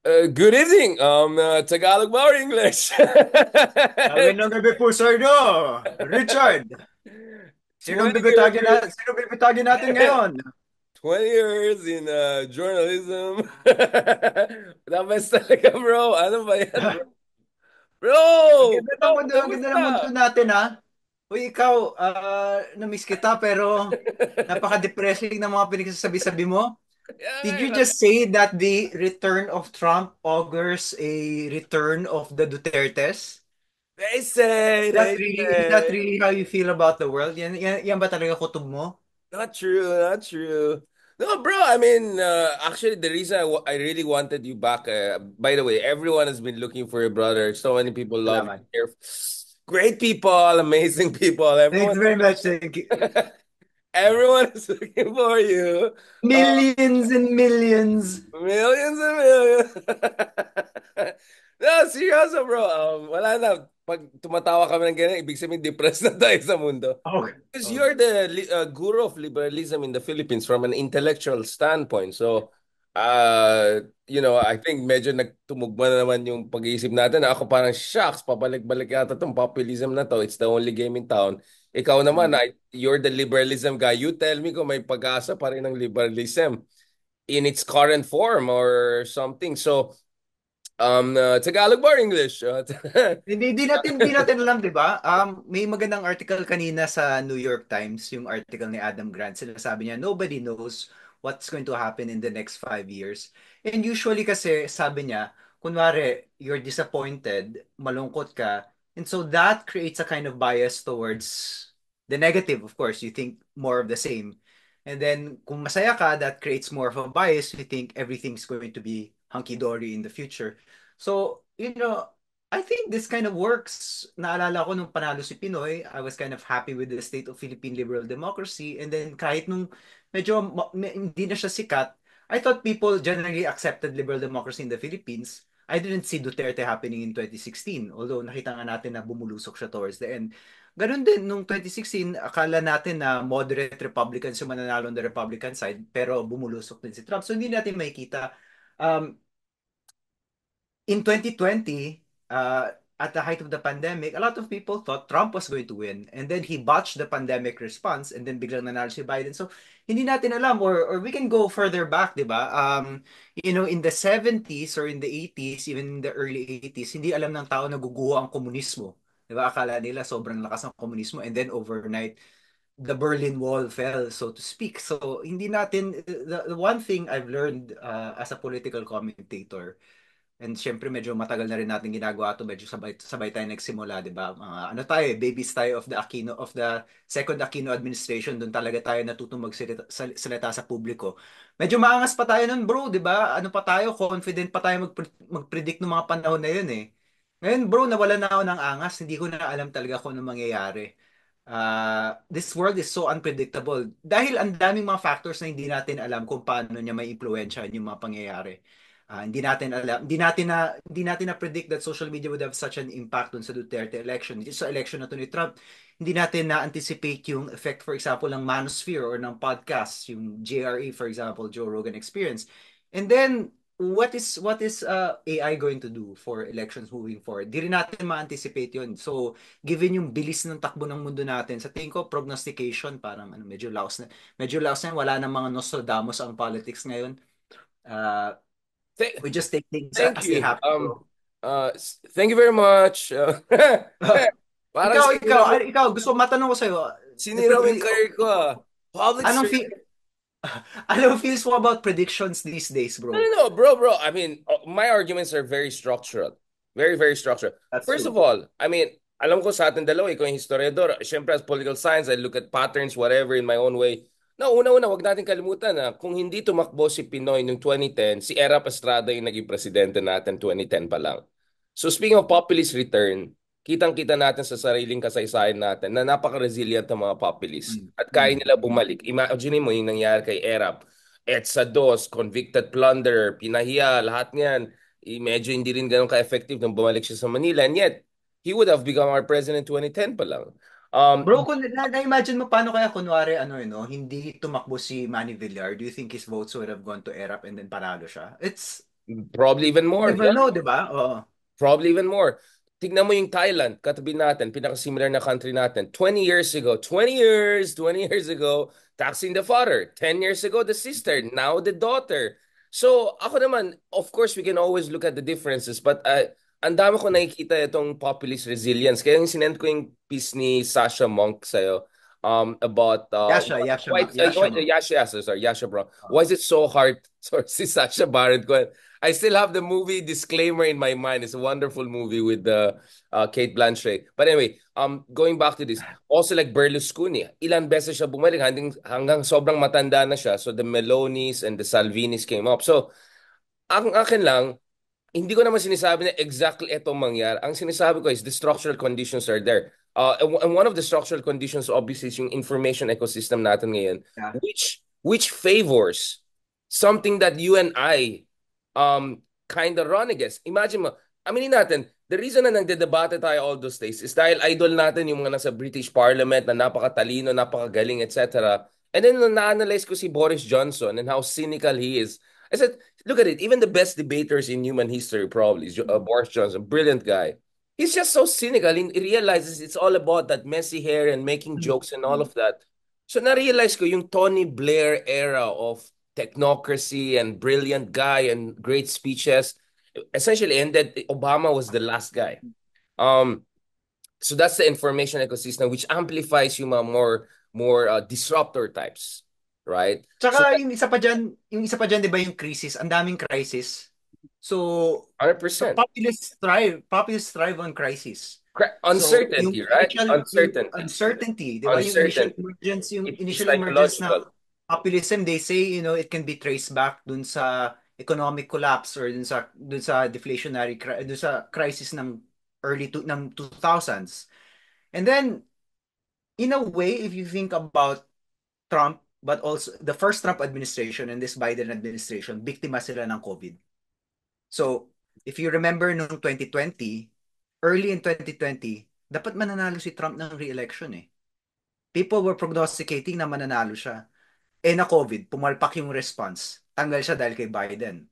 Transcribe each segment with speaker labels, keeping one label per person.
Speaker 1: Good evening. Tagalog ba or English?
Speaker 2: Magandang gabi po sa inyo, Richard.
Speaker 1: 20 years,
Speaker 2: Sino bibitagin natin ngayon?
Speaker 1: 20 years in journalism. The best talaga, bro. Ano ba yan, bro? Bro! Bro,
Speaker 2: Ang ganda ng mundo
Speaker 1: kamusta?
Speaker 2: natin, ha? Uy, ikaw, na-miss kita pero napaka-depressing ng mga pinagsasabi-sabi mo. Did you
Speaker 1: Yeah,
Speaker 2: just say that the return of Trump augurs a return of the Dutertes?
Speaker 1: they
Speaker 2: Is that
Speaker 1: say.
Speaker 2: really how you feel about the world? Yan ba talaga kutob mo?
Speaker 1: Not true, not true. No, bro, I mean, actually, the reason I really wanted you back, by the way, everyone has been looking for your brother. So many people love
Speaker 2: Salamat.
Speaker 1: you here. Great people, amazing people.
Speaker 2: Thanks very much. Thank you.
Speaker 1: Everyone is looking for you. Uh,
Speaker 2: Millions and millions.
Speaker 1: Millions and millions. No, seryoso, bro. Wala na. Pag tumatawa kami ng ganyan, ibig sabihin depressed na tayo sa mundo.
Speaker 2: Oh,
Speaker 1: Because
Speaker 2: oh.
Speaker 1: you're the guru of liberalism in the Philippines from an intellectual standpoint. So, I think medyo nagtumugma na naman yung pag-iisip natin. Ako parang, shucks, pabalik-balik yata itong populism na to. It's the only game in town. Ikaw naman,
Speaker 2: Mm.
Speaker 1: you're the liberalism guy. You tell me kung may pag-asa pa rin ng liberalism in its current form or something. So, Tagalog or English?
Speaker 2: Hindi natin alam, 'di ba? May magandang article kanina sa New York Times, yung article ni Adam Grant. Sinasabi niya, nobody knows what's going to happen in the next 5 years. And usually kasi, sabi niya, kunwari, you're disappointed, malungkot ka, and so that creates a kind of bias towards the negative, of course. You think more of the same. And then, kung masaya ka, that creates more of a bias. You think everything's going to be hunky-dory in the future. So, I think this kind of works. Naalala ko nung panalo si Pinoy, I was kind of happy with the state of Philippine liberal democracy. And then kahit nung hindi na siya sikat, I thought people generally accepted liberal democracy in the Philippines. I didn't see Duterte happening in 2016. Although nakita nga natin na bumulusok siya towards the end. Ganun din, nung 2016, akala natin na moderate Republicans yung mananalo on the Republican side, pero bumulusok din si Trump. So hindi natin makikita. Um, in 2020, at the height of the pandemic, a lot of people thought Trump was going to win. And then he botched the pandemic response and then biglang nanalo si Biden. So, hindi natin alam or we can go further back, di ba? In the 70s or in the 80s, even in the early 80s, hindi alam ng tao na guguho ang komunismo. Di ba? Akala nila sobrang lakas ng komunismo and then overnight, the Berlin Wall fell, so to speak. So, hindi natin, the one thing I've learned as a political commentator. And syempre medyo matagal na rin natin ginagawa to, medyo sabay sabay tayo nagsimula, 'di ba? Mga ano tayo, babies tayo of the second Aquino administration, doon talaga tayo natutong magsalita sa publiko. Medyo maangas pa tayo nun, bro, 'di ba? Ano pa tayo, confident pa tayo mag-predict ng mga panahon na 'yun eh. Ngayon, bro, nawala na ako ng angas, hindi ko na alam talaga kung ano mangyayari. This world is so unpredictable dahil ang daming mga factors na hindi natin alam kung paano niya may impluwensyahan yung mga pangyayari. Hindi natin alam, hindi natin na predict that social media would have such an impact dun sa Duterte election. Dito sa election na to ni Trump, hindi natin na anticipate yung effect, for example, ng manosphere or ng podcast, yung JRE, for example, Joe Rogan Experience. And then what is AI going to do for elections moving forward? Di rin natin ma-anticipate yun. So, given yung bilis ng takbo ng mundo natin, sa tingin ko prognostication parang medyo laos na. Medyo laos na, wala nang mga Nostradamus ang politics ngayon. Uh,
Speaker 1: Th-
Speaker 2: we just take things
Speaker 1: Thank
Speaker 2: as they
Speaker 1: you.
Speaker 2: happen, bro.
Speaker 1: Thank you very much. Parang
Speaker 2: Ikaw, gusto matanong ko sa'yo,
Speaker 1: sinira mo yung career ko ah. Public
Speaker 2: anong
Speaker 1: service.
Speaker 2: feel, anong feels mo about predictions these days,
Speaker 1: No,
Speaker 2: bro?
Speaker 1: no, no, bro. I mean, my arguments are very structural. Very, very structural.
Speaker 2: That's
Speaker 1: First
Speaker 2: true.
Speaker 1: of all, I mean, alam ko sa atin dalawa, ikaw yung historiador. Siyempre, as political science, I look at patterns, whatever, in my own way. No, una-una, wag natin kalimutan na kung hindi tumakbo si Pinoy noong 2010, si Erap Estrada yung naging presidente natin 2010 pa lang. So speaking of populist return, kitang-kita natin sa sariling kasaysayan natin na napaka-resilient ng mga populist
Speaker 2: Mm,
Speaker 1: at kaya
Speaker 2: mm,
Speaker 1: nila
Speaker 2: mm.
Speaker 1: bumalik. Imagine mo yung nangyari kay Erap. EDSA 2, convicted plunderer, pinahiya, lahat niyan. Medyo hindi rin ganun ka-effective nung bumalik siya sa Manila. And yet, he would have become our president 2010 pa lang.
Speaker 2: Bro, kung na-imagine mo paano kaya kunwari hindi tumakbo si Manny Villar, do you think his votes would have gone to ERAP and then panalo siya?
Speaker 1: Probably even
Speaker 2: You
Speaker 1: more.
Speaker 2: never know, di ba? Oo.
Speaker 1: Probably even more. Tignan mo yung Thailand, katabi natin, pinaka-similar na country natin. 20 years ago, 20 years ago, taxing the father. 10 years ago, the sister. Now the daughter. So, ako naman, of course, we can always look at the differences, but ang dami ko nakikita itong populist resilience. Kaya yung sinend ko yung piece ni Sasha Monk sa'yo about Yasha, bro. Why is it so hard? Sorry, si Sasha Baron Cohen. I still have the movie disclaimer in my mind. It's a wonderful movie with Kate Blanchett. But anyway, going back to this, also like Berlusconi, ilan beses siya bumalik hanggang sobrang matanda na siya. So the Melonis and the Salvinis came up. So ang akin lang, hindi ko naman sinasabi na exactly itong mangyari. Ang sinasabi ko is the structural conditions are there. And one of the structural conditions obviously is yung information ecosystem natin ngayon,
Speaker 2: Yeah.
Speaker 1: which favors something that you and I kind of run against. Imagine mo, aminin natin, the reason na nagdedebate tayo all those days is dahil idol natin yung mga nasa British Parliament na napakatalino, napakagaling, etc. And then na-analyze ko si Boris Johnson and how cynical he is. I said, look at it. Even the best debaters in human history probably is Boris Johnson, brilliant guy. He's just so cynical. He realizes it's all about that messy hair and making jokes and all of that. So na-realize ko yung Tony Blair era of technocracy and brilliant guy and great speeches essentially ended. Obama was the last guy. Um, so that's the information ecosystem which amplifies yung mga more disruptor types, right? So
Speaker 2: Tsaka yung isa pa dyan, 'di ba yung crisis, ang daming crisis. So, so
Speaker 1: 100%.
Speaker 2: populists thrive on crisis. So,
Speaker 1: Uncertainty, right?
Speaker 2: yung
Speaker 1: Uncertainty.
Speaker 2: uncertainty, 'di ba?
Speaker 1: Uncertainty.
Speaker 2: Yung
Speaker 1: It's
Speaker 2: initial emergence ng
Speaker 1: psychological.
Speaker 2: populism, they say, it can be traced back dun sa economic collapse or dun sa dun sa crisis ng ng 2000s. And then, in a way, if you think about Trump, but also the first Trump administration and this Biden administration, biktima sila ng COVID. So, if you remember noong 2020, early in 2020, dapat mananalo si Trump ng re-election eh. People were prognosticating na mananalo siya. Eh na COVID, pumalpak yung response. Tanggal siya dahil kay Biden.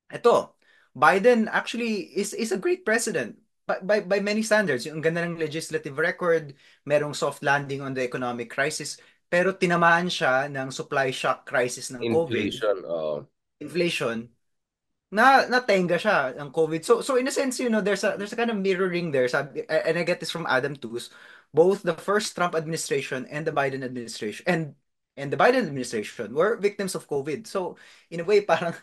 Speaker 2: Ito, Biden actually is a great president by many standards. Yung ganda ng legislative record, merong soft landing on the economic crisis, pero tinamaan siya ng supply shock crisis ng COVID,
Speaker 1: Inflation.
Speaker 2: inflation, na natenga siya ng COVID. So in a sense, there's a kind of mirroring there. And I get this from Adam Tooze. Both the first Trump administration and the Biden administration and the Biden administration were victims of COVID. So in a way, parang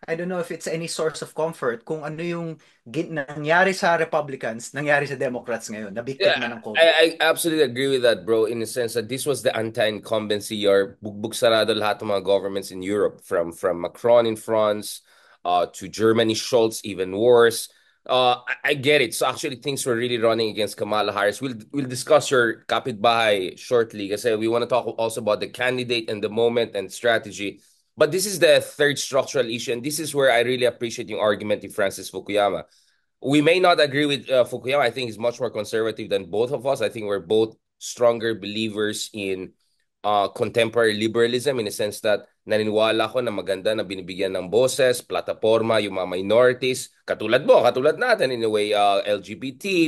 Speaker 2: I don't know if it's any source of comfort kung ano yung nangyari sa Republicans, nangyari sa Democrats ngayon, na biktima
Speaker 1: Yeah,
Speaker 2: ng COVID.
Speaker 1: I absolutely agree with that, bro, in the sense that this was the anti-incumbency or bugbog sarado lahat ng mga governments in Europe, from Macron in France to Germany, Schultz, even worse. I get it. So actually, things were really running against Kamala Harris. We'll discuss your kapitbahay shortly kasi we want to talk also about the candidate and the moment and strategy. But this is the third structural issue, and this is where I really appreciate yung argument of Francis Fukuyama. We may not agree with Fukuyama. I think he's much more conservative than both of us. I think we're both stronger believers in contemporary liberalism in the sense that naniniwala ko na maganda na binibigyan ng boses, plataforma, yung mga minorities, katulad natin in a way, LGBT,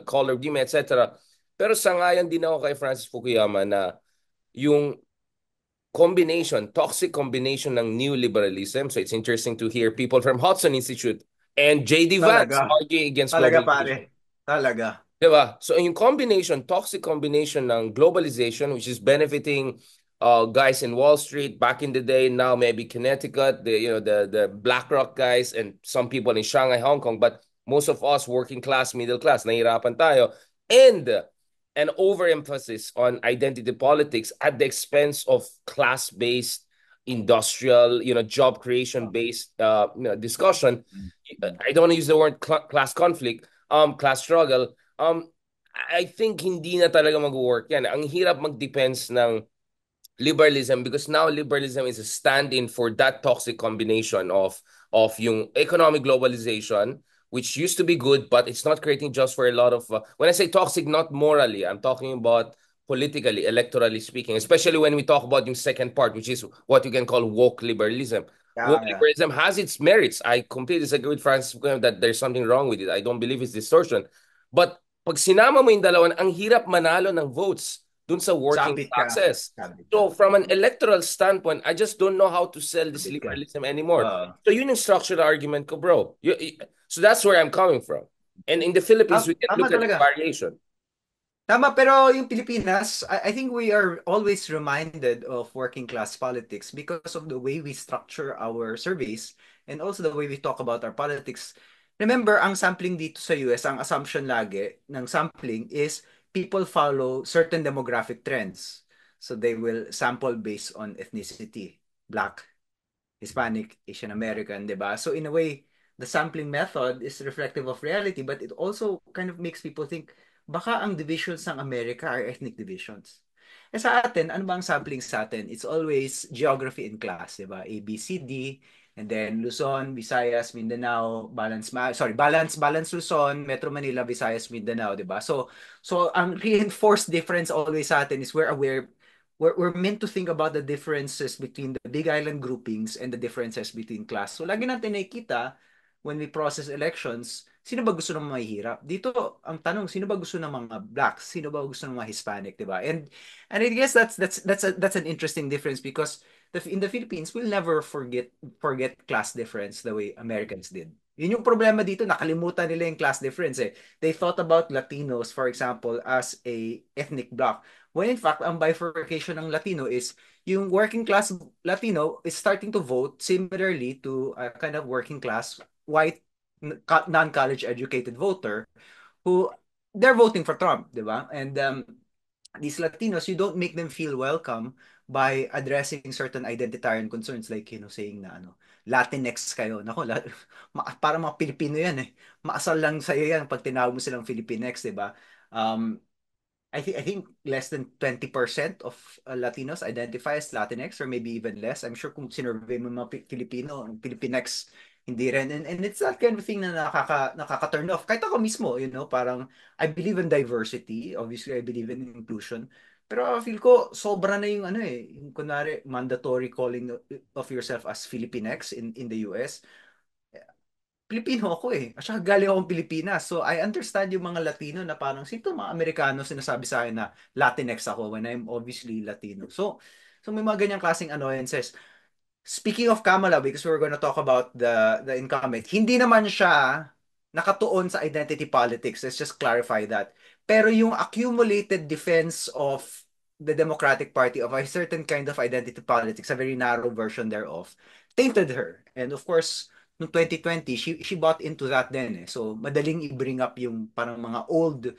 Speaker 1: color, etc. Pero sangayon din ako kay Francis Fukuyama na yung toxic combination ng neoliberalism. So it's interesting to hear people from Hudson Institute and J.D. Vance
Speaker 2: Talaga.
Speaker 1: arguing against
Speaker 2: Talaga pare.
Speaker 1: globalization.
Speaker 2: Talaga.
Speaker 1: Diba? So yung toxic combination ng globalization, which is benefiting guys in Wall Street back in the day, now maybe Connecticut, the BlackRock guys, and some people in Shanghai, Hong Kong, but most of us working class, middle class, nahirapan tayo. And an overemphasis on identity politics at the expense of class-based industrial, job creation-based discussion. I don't want to use the word class conflict, class struggle. I think hindi na talaga mag-work yan. Ang hirap mag-depends ng liberalism because now liberalism is a stand-in for that toxic combination of yung economic globalization, which used to be good, but it's not creating jobs for a lot of when I say toxic, not morally, I'm talking about politically, electorally speaking, especially when we talk about yung second part, which is what you can call woke liberalism.
Speaker 2: Yeah, yeah.
Speaker 1: whateverism has its merits. I completely disagree with Francis Fukuyama that there's something wrong with it. I don't believe it's distortion. But pag sinama mo yung dalawa, ang hirap manalo ng votes dun sa working
Speaker 2: Sabit ka.
Speaker 1: classes.
Speaker 2: Sabit ka.
Speaker 1: So from an electoral standpoint, I just don't know how to sell this
Speaker 2: Sabit ka.
Speaker 1: liberalism anymore.
Speaker 2: Uh,
Speaker 1: So yun yung structural argument ko, bro. So that's where I'm coming from. And in the Philippines, we can
Speaker 2: tama
Speaker 1: look at the
Speaker 2: talaga.
Speaker 1: variation.
Speaker 2: Tama, pero yung Pilipinas, I think we are always reminded of working class politics because of the way we structure our surveys and also the way we talk about our politics. Remember, ang sampling dito sa US, ang assumption lagi ng sampling is people follow certain demographic trends. So they will sample based on ethnicity, Black, Hispanic, Asian American, 'di ba? So in a way, the sampling method is reflective of reality, but it also kind of makes people think baka ang divisions ng America are ethnic divisions. Eh sa atin, ano ba ang sampling sa atin? It's always geography in class, 'di ba? A, B, C, D, and then Luzon, Visayas, Mindanao, balance Luzon, Metro Manila, Visayas, Mindanao, 'di ba? So ang reinforced difference always sa atin is we're meant to think about the differences between the Big Island groupings and the differences between class. So lagi natin nakikita when we process elections, sino ba gusto ng mga mahihirap? Dito, ang tanong, sino ba gusto ng mga blacks? Sino ba gusto ng mga Hispanic, 'di ba? And I guess that's an interesting difference because in the Philippines, we'll never forget class difference the way Americans did. Yun yung problema dito, nakalimutan nila yung class difference eh. They thought about Latinos, for example, as a ethnic bloc. When in fact, ang bifurcation ng Latino is yung working class Latino is starting to vote similarly to a kind of working class white non-college educated voter who they're voting for Trump, di ba? And these Latinos, you don't make them feel welcome by addressing certain identitarian concerns like, saying na Latinx kayo. Nako, para mga Pilipino yan eh. Maasal lang sa'yo yan pag tinawag mo silang Filipinx, di ba? Um, I think less than 20% of Latinos identify as Latinx or maybe even less. I'm sure kung sinurvey mo mga Filipino, Filipinx, hindi rin. And it's that kind of thing na nakaka-turn off. Kahit ako mismo, parang I believe in diversity. Obviously, I believe in inclusion. Pero feel ko, sobra na yung yung kunwari, mandatory calling of yourself as Filipinx in the US. Pilipino ako eh. At saka galing akong Pilipinas. So I understand yung mga Latino na parang sito mga Amerikano sinasabi sa akin na Latinx ako when I'm obviously Latino. So may mga ganyang klaseng annoyances. Speaking of Kamala, because we're going to talk about the incumbent, hindi naman siya nakatuon sa identity politics. Let's just clarify that. Pero yung accumulated defense of the Democratic Party of a certain kind of identity politics, a very narrow version thereof, tainted her. And of course, noong 2020, she bought into that din eh. So madaling i-bring up yung mga old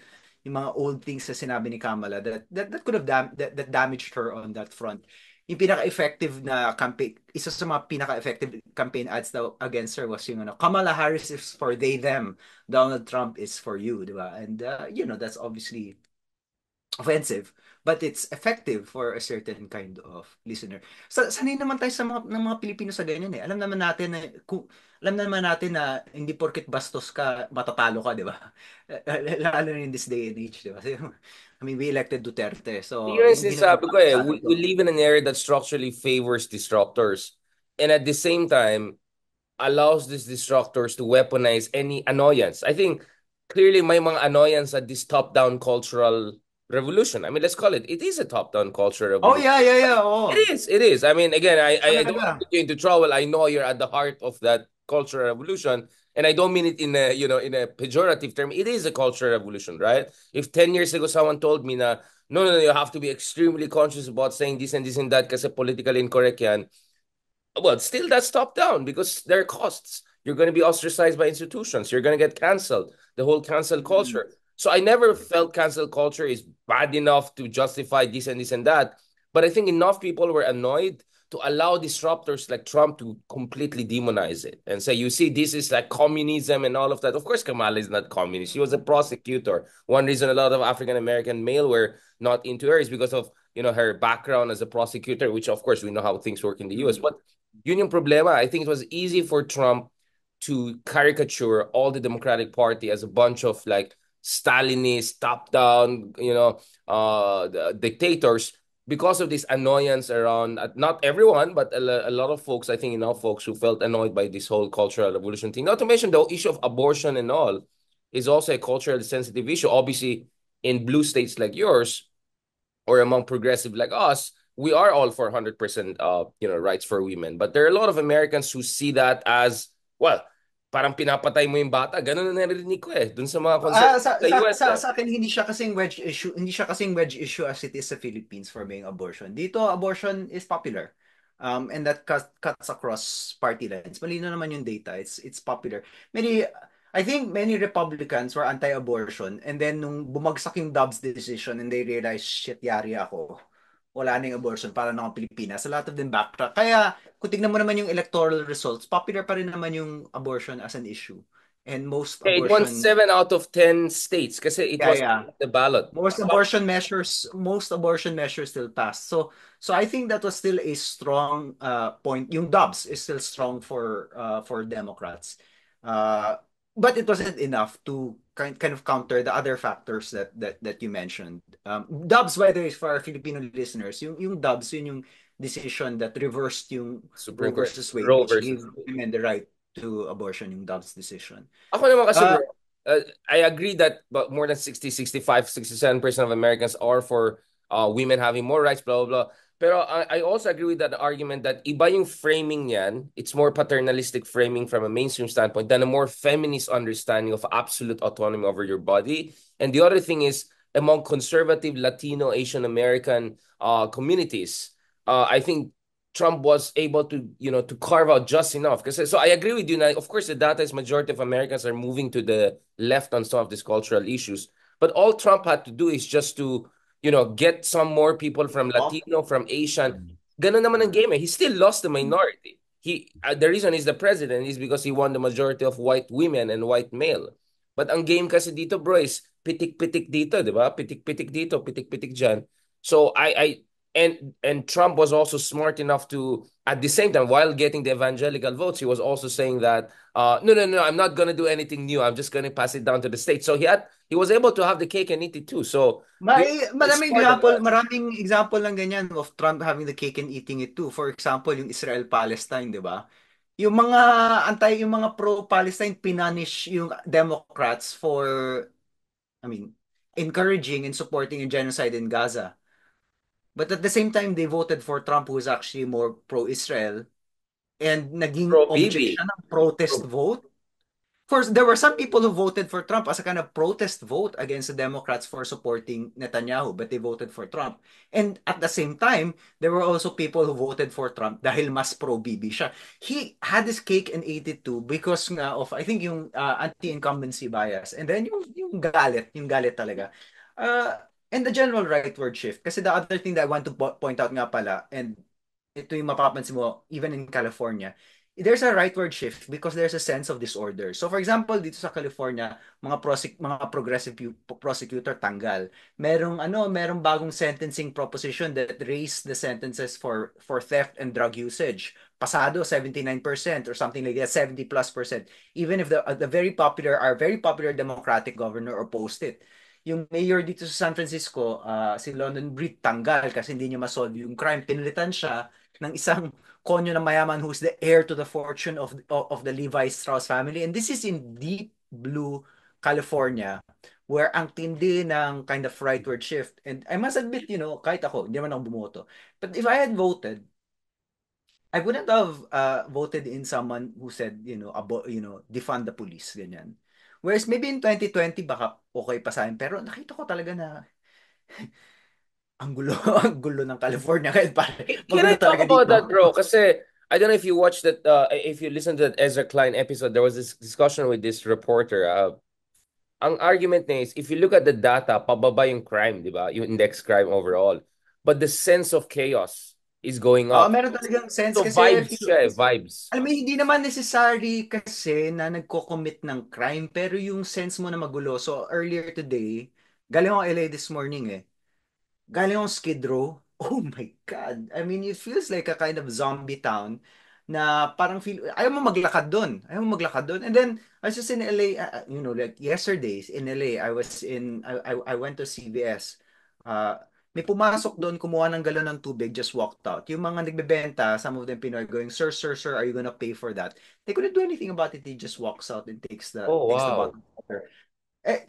Speaker 2: things na sinabi ni Kamala that could have that damaged her on that front. Yung pinaka-effective na campaign, isa sa mga pinaka-effective campaign ads daw against her was yung Kamala Harris is for they, them. Donald Trump is for you, di ba? And, that's obviously offensive, but it's effective for a certain kind of listener. Sanay naman tayo sa ng mga Pilipino sa ganyan eh. Alam naman natin na hindi porket bastos ka, matatalo ka, di ba? Lalo na in this day and age, di ba? I mean, we elected Duterte. So,
Speaker 1: Yun yung
Speaker 2: hindi naman
Speaker 1: sinasabi ko eh,
Speaker 2: sa atin
Speaker 1: we
Speaker 2: to.
Speaker 1: live in an era that structurally favors disruptors. And at the same time, allows these disruptors to weaponize any annoyance. I think clearly may mga annoyance at this top-down cultural revolution. I mean, let's call it. It is a top-down cultural
Speaker 2: Oh,
Speaker 1: revolution.
Speaker 2: yeah, yeah, yeah. Oo.
Speaker 1: It is. It is. I mean, again, I don't want to
Speaker 2: Talaga.
Speaker 1: get you into trouble. I know you're at the heart of that cultural revolution, and I don't mean it in a in a pejorative term. It is a cultural revolution, right? If 10 years ago someone told me na no, you have to be extremely conscious about saying this and this and that kasi politically incorrect yan. Well, still that's top down because there are costs. You're going to be ostracized by institutions. You're going to get canceled. The whole cancel
Speaker 2: Mm.
Speaker 1: culture. So I never felt cancel culture is bad enough to justify this and that. But I think enough people were annoyed to allow disruptors like Trump to completely demonize it and say, you see, this is like communism and all of that. Of course, Kamala is not communist. She was a prosecutor. One reason a lot of African American male were not into her is because of her background as a prosecutor, which of course we know how things work in the US.
Speaker 2: Mm.
Speaker 1: But yun yung problema. I think it was easy for Trump to caricature all the Democratic Party as a bunch of like Stalinist, top-down, dictators because of this annoyance around, not everyone, but a lot of folks, I think enough folks who felt annoyed by this whole cultural revolution thing. Not to mention the issue of abortion and all is also a culturally sensitive issue. Obviously, in blue states like yours or among progressive like us, we are all for 100% rights for women. But there are a lot of Americans who see that as, well, parang pinapatay mo yung bata. Ganun na narinig ko dun sa mga conservatives sa US.
Speaker 2: Sa akin hindi siya kasing wedge issue, hindi siya kasing wedge issue as it is sa Philippines for being abortion. Dito abortion is popular. And that cuts across party lines. Malino naman yung data. It's popular. I think many Republicans were anti-abortion and then nung bumagsak yung Dobbs decision and they realized, shit, yari ako. Wala na yung abortion para na Pilipinas. A lot of them backtrack. Kaya kung tignan mo naman yung electoral results, popular pa rin naman yung abortion as an issue. And most
Speaker 1: It won
Speaker 2: abortion
Speaker 1: 7 out of 10 states kasi it
Speaker 2: Yeah,
Speaker 1: was
Speaker 2: yeah.
Speaker 1: the ballot.
Speaker 2: Most abortion measures still passed. So I think that was still a strong point. Yung Dobbs is still strong for Democrats. Uh, but it wasn't enough to kind of counter the other factors that you mentioned. Dobbs, by the way, for our Filipino listeners, yung Dobbs, yun yung decision that reversed yung Roe
Speaker 1: Supreme Court.
Speaker 2: versus Wade,
Speaker 1: Roe
Speaker 2: which gave
Speaker 1: versus.
Speaker 2: women the right to abortion, yung Dobbs decision.
Speaker 1: Ako naman kasi
Speaker 2: Uh,
Speaker 1: bro, I agree that but more than 60, 65, 67% of Americans are for women having more rights, blah, blah, blah. Pero I also agree with that argument that iba yung framing niyan. It's more paternalistic framing from a mainstream standpoint than a more feminist understanding of absolute autonomy over your body. And the other thing is, among conservative Latino, Asian American communities, I think Trump was able to carve out just enough. So I agree with you. Now, of course, the data is majority of Americans are moving to the left on some of these cultural issues. But all Trump had to do is just to get some more people from
Speaker 2: Talk.
Speaker 1: Latino, from Asian. Ganun naman ang game. He still lost the minority. The reason he's the president is because he won the majority of white women and white male. But ang game kasi dito, bro, is pitik-pitik dito, di ba? Pitik-pitik dito, pitik-pitik dyan. So and Trump was also smart enough to, at the same time, while getting the evangelical votes, he was also saying that, no, no, no, I'm not going to do anything new. I'm just going to pass it down to the states. So he was able to have the cake and eat it too. So it's part of that.
Speaker 2: Maraming example ng ganyan of Trump having the cake and eating it too. For example, yung Israel-Palestine, 'di ba? Yung mga pro-Palestine pinunish yung Democrats for, I mean, encouraging and supporting yung genocide in Gaza. But at the same time, they voted for Trump who is actually more pro-Israel and naging
Speaker 1: Pro
Speaker 2: object
Speaker 1: Bibi.
Speaker 2: siya ng protest
Speaker 1: Pro,
Speaker 2: vote. First, there were some people who voted for Trump as a kind of protest vote against the Democrats for supporting Netanyahu, but they voted for Trump. And at the same time, there were also people who voted for Trump dahil mas pro-Bibi siya. He had his cake and ate it too because nga of, I think, yung anti-incumbency bias. And then yung galit talaga. Uh, and the general rightward shift. Kasi the other thing that I want to point out nga pala, and ito yung mapapansin mo, even in California, there's a rightward shift because there's a sense of disorder. So for example, dito sa California, mga progressive prosecutor tanggal. Merong bagong sentencing proposition that raised the sentences for theft and drug usage. Pasado 79% or something like that, 70+%. Even if the very popular Democratic governor opposed it. Yung mayor dito sa San Francisco, si London Breed tanggal kasi hindi niya masolve yung crime. Pinilitan siya ng isang konyo na mayaman who's the heir to the fortune of the Levi Strauss family. And this is in deep blue California where ang tindi ng kind of rightward shift. And I must admit, kahit ako, hindi naman ako bumoto. But if I had voted, I wouldn't have voted in someone who said, defund the police, ganyan. Whereas maybe in 2020, baka okay pa sa akin. Pero nakita ko talaga na ang gulo, ang gulo ng California. Kahit
Speaker 1: Can I
Speaker 2: magulo
Speaker 1: talk
Speaker 2: talaga
Speaker 1: about
Speaker 2: dito.
Speaker 1: that, bro? Kasi I don't know if you watched that, if you listened to that Ezra Klein episode, there was this discussion with this reporter. Ang argument niya is, if you look at the data, pababa yung crime, di ba? Yung index crime overall. But the sense of chaos is going
Speaker 2: Oo,
Speaker 1: up.
Speaker 2: meron talagang sense
Speaker 1: So
Speaker 2: kasi
Speaker 1: vibes siya vibes.
Speaker 2: alam mo, hindi naman necessary kasi na nagko-commit ng crime, pero yung sense mo na magulo. So, earlier today, galing ako LA this morning eh. Galing akong Skid Row. Oh my God. I mean, it feels like a kind of zombie town na parang ayaw mo maglakad doon. Ayaw mo maglakad doon. And then, I was just in LA, like yesterday in LA, I went to CVS. may pumasok doon, kumuha ng galon ng tubig, just walked out. Yung mga nagbebenta, some of them Pinoy going, sir, sir, sir, are you gonna pay for that? They couldn't do anything about it. He just walks out and
Speaker 1: Oh,
Speaker 2: takes the
Speaker 1: wow.
Speaker 2: bottle of water.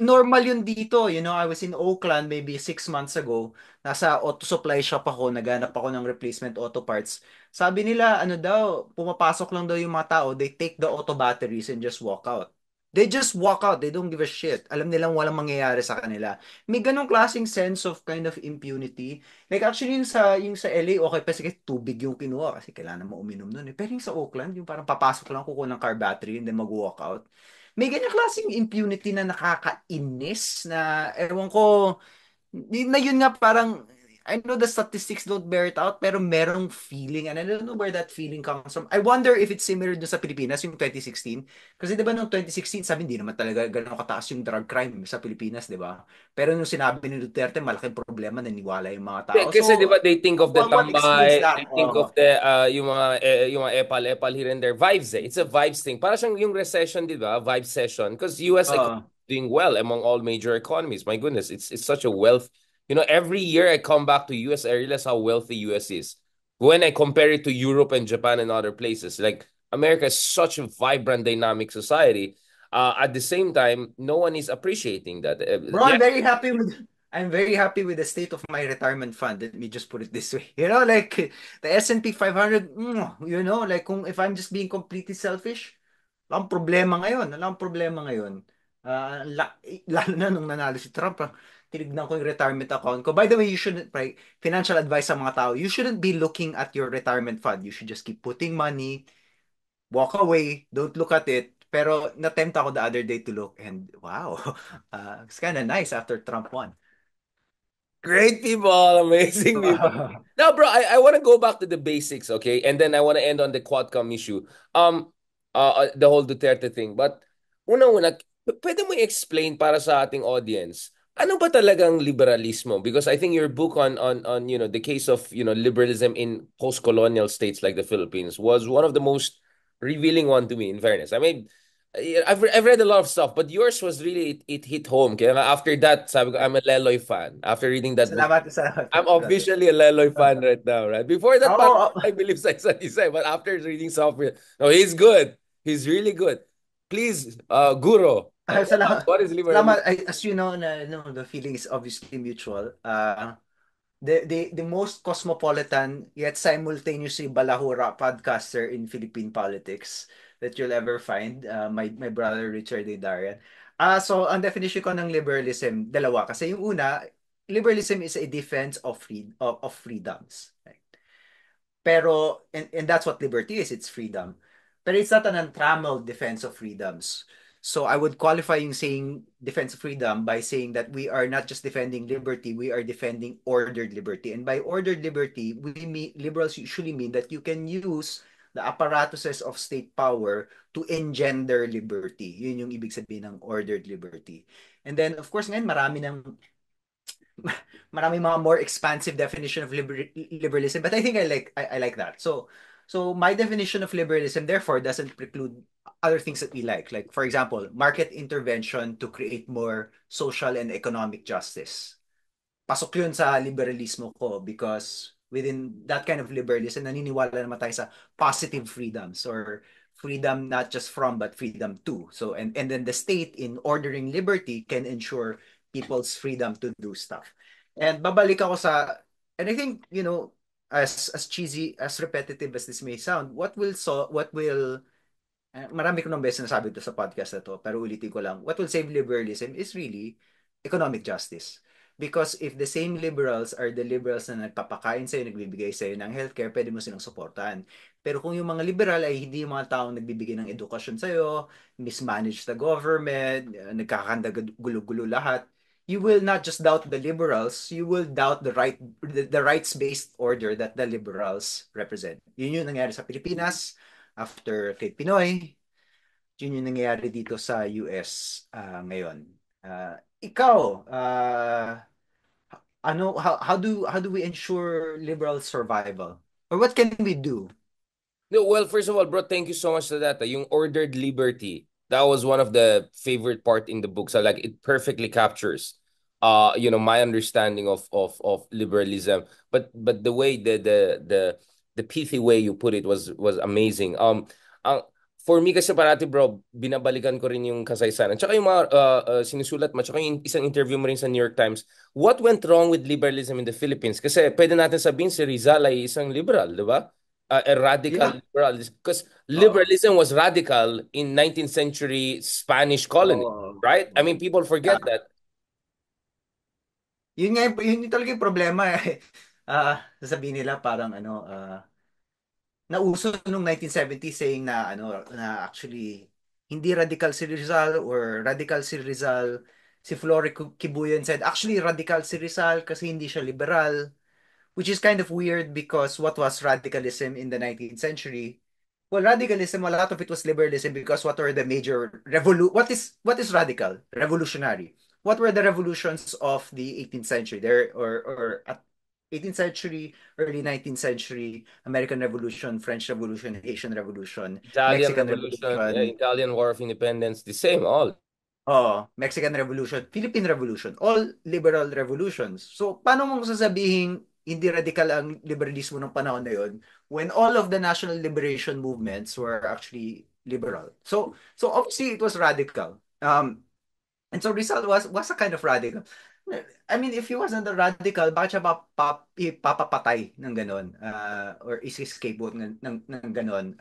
Speaker 2: Normal yun dito. I was in Oakland maybe 6 months ago. Nasa auto supply shop ako, naghanap ako ng replacement auto parts. Sabi nila, ano daw, pumapasok lang daw yung mga tao, they take the auto batteries and just walk out. They just walk out. They don't give a shit. Alam nilang walang mangyayari sa kanila. May ganong klaseng sense of kind of impunity. Like actually yung sa LA, okay pa sige tubig yung kinuha kasi kailangan mo uminom nun eh. Pero yung sa Oakland, yung parang papasok lang kukuha ng car battery and then mag-walk out. May ganyang klaseng impunity na nakakainis na ewan ko, na yun nga parang I know the statistics don't bear it out pero merong feeling and I don't know where that feeling comes from. I wonder if it's similar dun sa Pilipinas yung 2016. Kasi 'di ba noong 2016 sabi hindi naman talaga gano'n kataas yung drug crime sa Pilipinas, 'di ba? Pero nung sinabi ni Duterte malaking problema naniwala yung mga tao.
Speaker 1: Kasi 'di
Speaker 2: So
Speaker 1: ba they think of the
Speaker 2: what explains
Speaker 1: tambay,
Speaker 2: that?
Speaker 1: they think of the yung mga epal here and there vibes eh. It's a vibes thing. Para siyang yung recession 'di ba? Vibe session because US economy
Speaker 2: Uh,
Speaker 1: is doing well among all major economies. My goodness, it's such a wealth. Every year I come back to US, I realize how wealthy US is. When I compare it to Europe and Japan and other places, like America is such a vibrant, dynamic society. At the same time, no one is appreciating that.
Speaker 2: Bro, I'm very happy with the state of my retirement fund. Let me just put it this way. Like the S&P 500, like if I'm just being completely selfish, walang problema ngayon. Lalo na nung nanalo si Trump, tinignan ko yung retirement account ko. By the way, you shouldn't, right, financial advice sa mga tao, you shouldn't be looking at your retirement fund. You should just keep putting money, walk away, don't look at it. Pero na-tempt ako the other day to look and wow, it's kind of nice after Trump won.
Speaker 1: Great people, amazing people. Now, bro, I want to go back to the basics, okay? And then I want to end on the Quadcom issue. The whole Duterte thing. But una-una, pwede mo i-explain para sa ating audience, ano ba talagang liberalismo? Because I think your book on the case of, liberalism in post-colonial states like the Philippines was one of the most revealing one to me, in fairness. I mean, I've read a lot of stuff, but yours was really it hit home. Kaya nga after that, sabi ko, I'm a Leloy fan. After reading that book,
Speaker 2: Salamat, salamat,
Speaker 1: I'm
Speaker 2: brother.
Speaker 1: officially a Leloy fan right now, right? Before that, parang
Speaker 2: Oo,
Speaker 1: I believe sa isa't isa. But after reading software, no, he's good. He's really good. Please, Guro,
Speaker 2: salamat.
Speaker 1: what is liberalism?
Speaker 2: Salamat. As you know, no, the feeling is obviously mutual. The most cosmopolitan yet simultaneously balahura podcaster in Philippine politics that you'll ever find, my brother Richard A. Darian. So ang definition ko ng liberalism, dalawa. Kasi yung una, liberalism is a defense of freedoms. Right? Pero, and that's what liberty is, it's freedom. Pero it's not an untrammeled defense of freedoms. So I would qualify yung saying defense of freedom by saying that we are not just defending liberty, we are defending ordered liberty. And by ordered liberty, liberals usually mean that you can use the apparatuses of state power to engender liberty. Yun yung ibig sabihin ng ordered liberty. And then, of course, ngayon marami mga more expansive definition of liberalism, but I think I like that. So my definition of liberalism therefore doesn't preclude other things that we like for example market intervention to create more social and economic justice. Pasok yun sa liberalismo ko because within that kind of liberalism naniniwala naman tayo sa positive freedoms or freedom not just from but freedom to. So and then the state in ordering liberty can ensure people's freedom to do stuff. And babalik ako sa and I think as cheesy as repetitive as this may sound, what will marami ko nang beses nasabi ito sa podcast na to, pero ulitin ko lang, what will save liberalism is really economic justice. Because if the same liberals are the liberals na nagpapakain sa'yo, nagbibigay sa'yo ng healthcare, pwede mo silang suportahan. Pero kung yung mga liberal ay hindi yung mga taong nagbibigay ng edukasyon sa'yo, mismanage the government, nagkakanda gulo-gulo lahat, you will not just doubt the liberals, you will doubt the rights-based order that the liberals represent. Yun yung nangyari sa Pilipinas after kay Pinoy, yun yung nangyayari dito sa US ngayon. Ikaw, how do we ensure liberal survival? Or what can we do?
Speaker 1: No, well, first of all, bro, thank you so much for that. Yung ordered liberty, that was one of the favorite part in the book. So like it perfectly captures my understanding of liberalism. But the way the pithy way you put it was amazing. Ang For me kasi parati bro, binabalikan ko rin yung kasaysayan. Tsaka yung mga sinusulat mo, tsaka yung isang interview mo rin sa New York Times. What went wrong with liberalism in the Philippines? Kasi pwede natin sabihin si Rizal ay isang liberal, di ba? A radical
Speaker 2: Yeah.
Speaker 1: liberal. Because
Speaker 2: Oo.
Speaker 1: liberalism was radical in 19th century Spanish colony,
Speaker 2: Oo.
Speaker 1: right? I
Speaker 2: Oo.
Speaker 1: mean, people forget
Speaker 2: Yeah.
Speaker 1: that.
Speaker 2: Yun nga, yun yung talaga yung problema eh. Sasabihin nila parang ano, nauso nung 1970 saying na ano na actually hindi radical si Rizal or radical si Rizal. Si Flore Kibuyan said actually radical si Rizal kasi hindi siya liberal, which is kind of weird because what was radicalism in the 19th century? Well, radicalism, a lot of it was liberalism because what were the major what is radical? Revolutionary. What were the revolutions of the 18th century? There or at 18th century, early 19th century, American Revolution, French Revolution, Haitian Revolution,
Speaker 1: Italian
Speaker 2: Mexican
Speaker 1: Revolution, yeah,
Speaker 2: Revolution,
Speaker 1: Italian War of Independence, the same, all.
Speaker 2: oh, Mexican Revolution, Philippine Revolution, all liberal revolutions. So, paano mong sasabihin hindi radical ang liberalismo ng panahon na yon when all of the national liberation movements were actually liberal? So obviously it was radical. And so Rizal was a kind of radical. I mean, if he wasn't a radical, bakit siya ipapapatay ng ganon? Or isi-scapegoat ng ganon?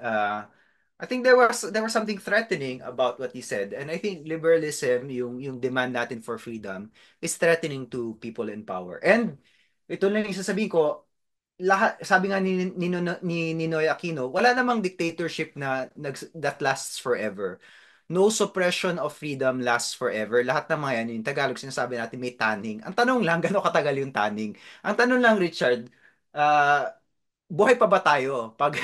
Speaker 2: I think there was something threatening about what he said. And I think liberalism, yung demand natin for freedom, is threatening to people in power. And ito lang yung sasabihin ko, lahat, sabi nga ni Ninoy Aquino, wala namang dictatorship that lasts forever. No suppression of freedom lasts forever. Lahat ng mga yan, yung Tagalog sinasabi natin may tanning. Ang tanong lang, gano'ng katagal yung tanning? Ang tanong lang, Richard, uh, buhay pa ba tayo pag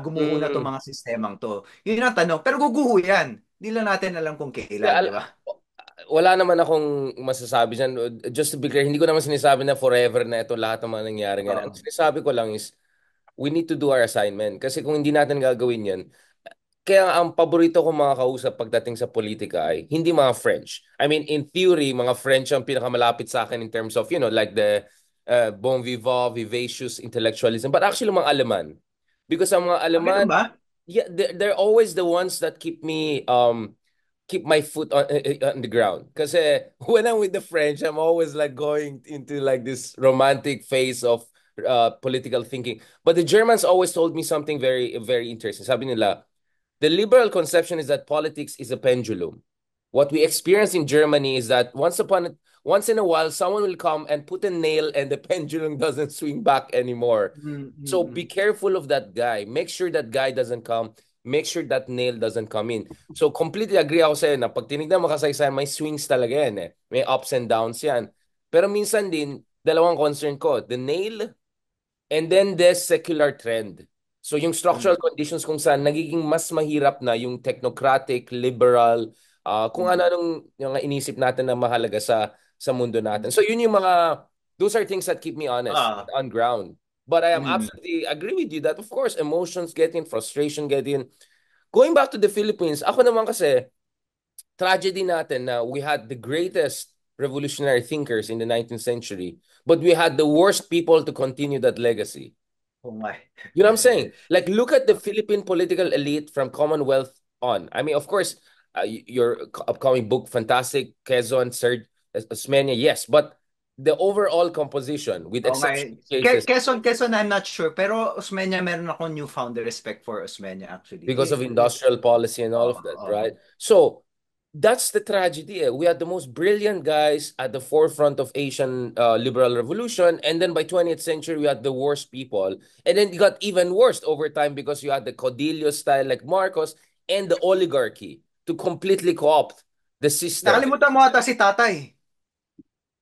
Speaker 2: gumuho na itong
Speaker 1: Mm.
Speaker 2: mga sistemang to? Yun ang tanong. Pero guguho yan. Hindi lang natin alam kung
Speaker 1: Yeah,
Speaker 2: kailan, di ba?
Speaker 1: wala naman akong masasabi dyan. Just to be clear, hindi ko naman sinasabi na forever na ito lahat ng mga nangyari ngayon. Ang
Speaker 2: Oo.
Speaker 1: sinasabi ko lang is, we need to do our assignment. Kasi kung hindi natin gagawin yan, kaya ang paborito kong mga kausap pagdating sa politika ay hindi mga French. I mean, in theory, mga French ang pinakamalapit sa akin in terms of, like the bon vivant, vivacious intellectualism. But actually, mga Aleman. Because ang mga
Speaker 2: Ah, ganun
Speaker 1: Aleman,
Speaker 2: ba?
Speaker 1: yeah, they're always the ones that keep my foot on the ground. Kasi when I'm with the French, I'm always like going into like this romantic phase of political thinking. But the Germans always told me something very, very interesting. Sabi nila, the liberal conception is that politics is a pendulum. What we experience in Germany is that once in a while, someone will come and put a nail and the pendulum doesn't swing back anymore.
Speaker 2: Mm, mm,
Speaker 1: So be
Speaker 2: mm.
Speaker 1: careful of that guy. Make sure that guy doesn't come. Make sure that nail doesn't come in. So completely agree ako sa'yo na pag tinignan mo kasaysayan, may swings talaga yan eh. May ups and downs yan. Pero minsan din, dalawang concern ko. The nail and then the secular trend. So yung structural
Speaker 2: Mm,
Speaker 1: conditions kung saan nagiging mas mahirap na yung technocratic, liberal, kung
Speaker 2: mm,
Speaker 1: ano-anong yung inisip natin na mahalaga sa mundo natin.
Speaker 2: mm.
Speaker 1: So yun yung mga, those are things that keep me honest,
Speaker 2: Ah,
Speaker 1: on ground. But I am
Speaker 2: mm.
Speaker 1: absolutely agree with you that of course emotions get in, frustration get in. Going back to the Philippines, ako naman kasi, tragedy natin na we had the greatest revolutionary thinkers in the 19th century, but we had the worst people to continue that legacy.
Speaker 2: Oh my.
Speaker 1: You know what I'm saying? Like, look at the Philippine political elite from Commonwealth on. I mean, of course, your upcoming book, fantastic, Quezon, Sir Osmeña, yes, but the overall composition, with
Speaker 2: Oh
Speaker 1: exception
Speaker 2: my.
Speaker 1: cases,
Speaker 2: Quezon, I'm not sure. Pero Osmeña, meron ako newfound respect for Osmeña actually.
Speaker 1: because of industrial policy and all
Speaker 2: Oh,
Speaker 1: of that,
Speaker 2: oh.
Speaker 1: right? So that's the tragedy. We had the most brilliant guys at the forefront of Asian liberal revolution, and then by 20th century we had the worst people, and then it got even worse over time because you had the Codillo style like Marcos and the oligarchy to completely co-opt the system.
Speaker 2: Nakalimutan mo ata si Tatay.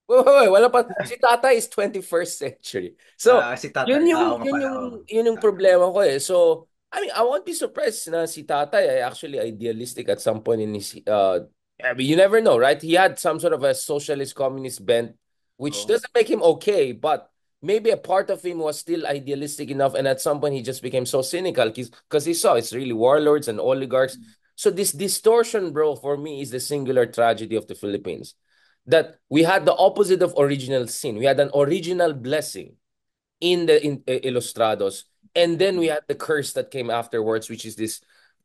Speaker 1: Wait, wala pa. Si Tata is 21st century. So,
Speaker 2: Si Tatay. Oo nga pala. Oh.
Speaker 1: yun yung problema ko eh. So, I mean, I won't be surprised na si Tatay ay actually idealistic at some point in his, I mean, you never know, right? He had some sort of a socialist communist bent, which
Speaker 2: Oh.
Speaker 1: doesn't make him okay, but maybe a part of him was still idealistic enough, and at some point he just became so cynical because he saw it's really warlords and oligarchs. So this distortion, bro, for me is the singular tragedy of the Philippines. that we had the opposite of original sin. We had an original blessing in the Ilustrados, and then we had the curse that came afterwards, which is this,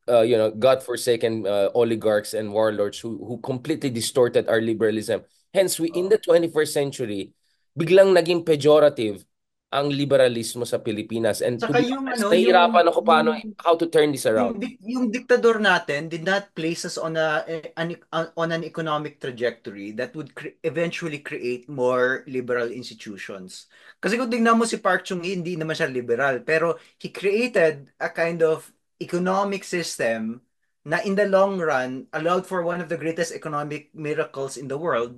Speaker 1: godforsaken oligarchs and warlords who completely distorted our liberalism. Hence, we in the 21st century, biglang naging pejorative ang liberalismo sa Pilipinas. And to
Speaker 2: Saka
Speaker 1: be
Speaker 2: yung
Speaker 1: honest,
Speaker 2: ano,
Speaker 1: nahihirapan ako paano,
Speaker 2: yung
Speaker 1: how to turn this around.
Speaker 2: yung diktador natin did not place us on on an economic trajectory that would eventually create more liberal institutions. Kasi kung tingnan mo si Park Chung-hee, hindi naman siya liberal, pero he created a kind of economic system na in the long run allowed for one of the greatest economic miracles in the world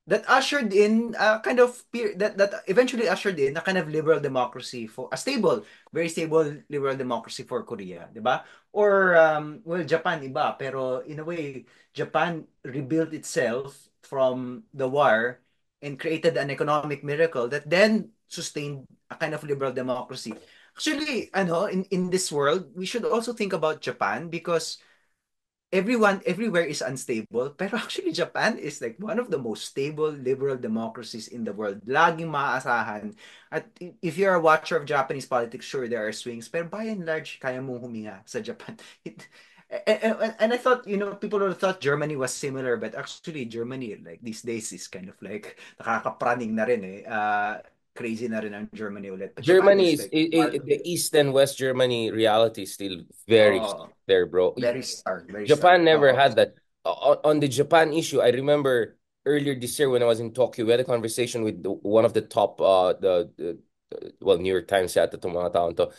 Speaker 2: that ushered in a kind of that eventually ushered in a kind of liberal democracy for a stable, very stable liberal democracy for Korea, 'di ba? Or well, Japan iba, pero in a way Japan rebuilt itself from the war and created an economic miracle that then sustained a kind of liberal democracy. Actually, ano, in this world, we should also think about Japan because everyone everywhere is unstable, pero actually Japan is like one of the most stable liberal democracies in the world. Laging maaasahan. At if you're a watcher of Japanese politics, sure there are swings, pero by and large kaya mong huminga sa Japan. And I thought, people would have thought Germany was similar, but actually Germany like these days is kind of like nakakapraning na rin eh. Crazy na rin ang Germany ulit. But Japan
Speaker 1: Germany
Speaker 2: is
Speaker 1: is
Speaker 2: like one,
Speaker 1: the East and West Germany reality is still very
Speaker 2: oh,
Speaker 1: there, bro.
Speaker 2: very stark, very stark.
Speaker 1: Japan never
Speaker 2: Oo.
Speaker 1: had that. On the Japan issue, I remember earlier this year when I was in Tokyo, we had a conversation with one of the top, well, New York Times yata itong mga taon to.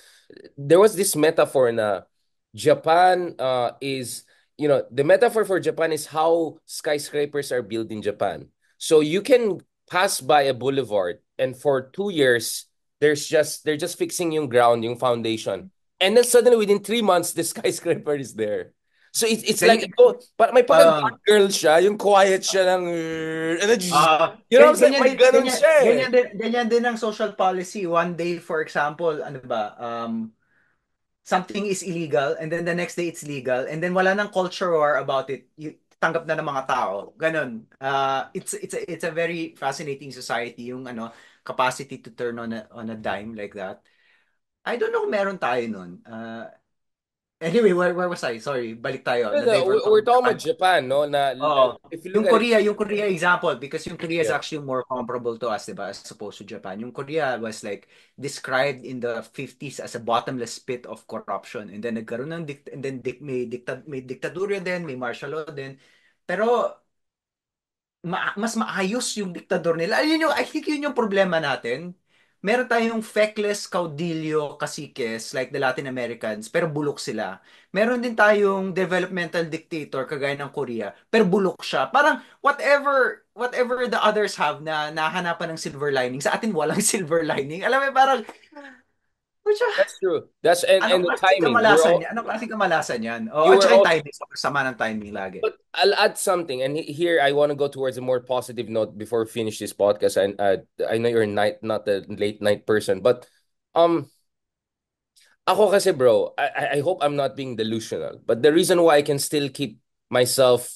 Speaker 1: There was this metaphor na Japan is, the metaphor for Japan is how skyscrapers are built in Japan. So you can pass by a boulevard and for 2 years, they're just fixing yung ground, yung foundation. And then suddenly within 3 months, the skyscraper is there. So it's like,
Speaker 2: Ganyan,
Speaker 1: but may
Speaker 2: ah,
Speaker 1: pagka-girl siya, yung quiet siya ng, and then, you know what I'm saying?
Speaker 2: ganyan
Speaker 1: May
Speaker 2: din,
Speaker 1: ganun siya eh.
Speaker 2: ganyan din ang social policy. One day, for example, ano ba, something is illegal and then the next day it's legal and then wala nang culture war about it. Tanggap na ng mga tao. Ganun. It's a very fascinating society yung ano capacity to turn on a dime like that. I don't know kung meron tayo nun. Anyway, where was I? Sorry, balik tayo. Na-divert ako.
Speaker 1: We're talking about Japan, no?
Speaker 2: Oo.
Speaker 1: If you look at it,
Speaker 2: Yung Korea example, because yung Korea is
Speaker 1: yeah.
Speaker 2: actually more comparable to us, diba, as opposed to Japan. Yung Korea was like described in the 50s as a bottomless pit of corruption. And then nagkaroon ng and then may diktadurya din, may martial law din. Pero mas maayos yung diktador nila. I think yun yung problema natin. Meron tayong feckless caudillo caciques like the Latin Americans, pero bulok sila. Meron din tayong developmental dictator kagaya ng Korea, pero bulok siya. Parang whatever the others have na nahanapan ng silver lining, sa atin walang silver lining. Alam mo, parang, "Pucha,
Speaker 1: That's true. That's and
Speaker 2: anong
Speaker 1: the
Speaker 2: klaseng
Speaker 1: timing.
Speaker 2: kamalasan yan? Anong klaseng kamalasan yan? O,
Speaker 1: You
Speaker 2: at
Speaker 1: were
Speaker 2: saka yung
Speaker 1: also
Speaker 2: timing, sama ng timing lagi.
Speaker 1: But I'll add something, and here I want to go towards a more positive note before we finish this podcast. And I know you're not a late night person, but um, ako kasi bro, I hope I'm not being delusional. But the reason why I can still keep myself,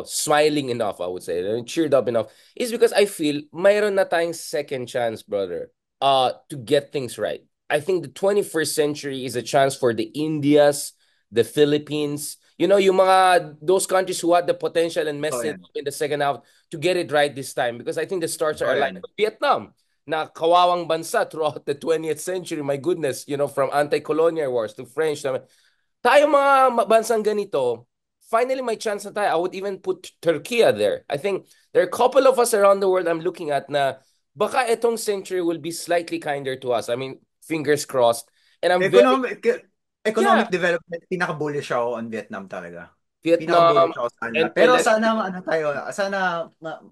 Speaker 1: smiling enough, I would say, and cheered up enough, is because I feel mayroon na tayong second chance, brother, to get things right. I think the 21st century is a chance for the Indias, the Philippines, yung mga those countries who had the potential and
Speaker 2: Oh,
Speaker 1: messed it
Speaker 2: yan.
Speaker 1: up in the second half to get it right this time because I think the stars are
Speaker 2: Oh,
Speaker 1: aligned.
Speaker 2: yan.
Speaker 1: Vietnam, na kawawang bansa throughout the 20th century, my goodness, from anti-colonial wars to French. Tayo mga bansang ganito, finally may chance na tayo. I would even put Turkey there. I think there are a couple of us around the world I'm looking at na baka itong century will be slightly kinder to us. I mean, fingers crossed. And I'm very,
Speaker 2: Economic
Speaker 1: yeah,
Speaker 2: economic development, pinaka-bullish ako on Vietnam talaga.
Speaker 1: Pinam
Speaker 2: Pinaka-bullish ako sa kanila.
Speaker 1: and
Speaker 2: Pero
Speaker 1: let's
Speaker 2: sana ano tayo, sana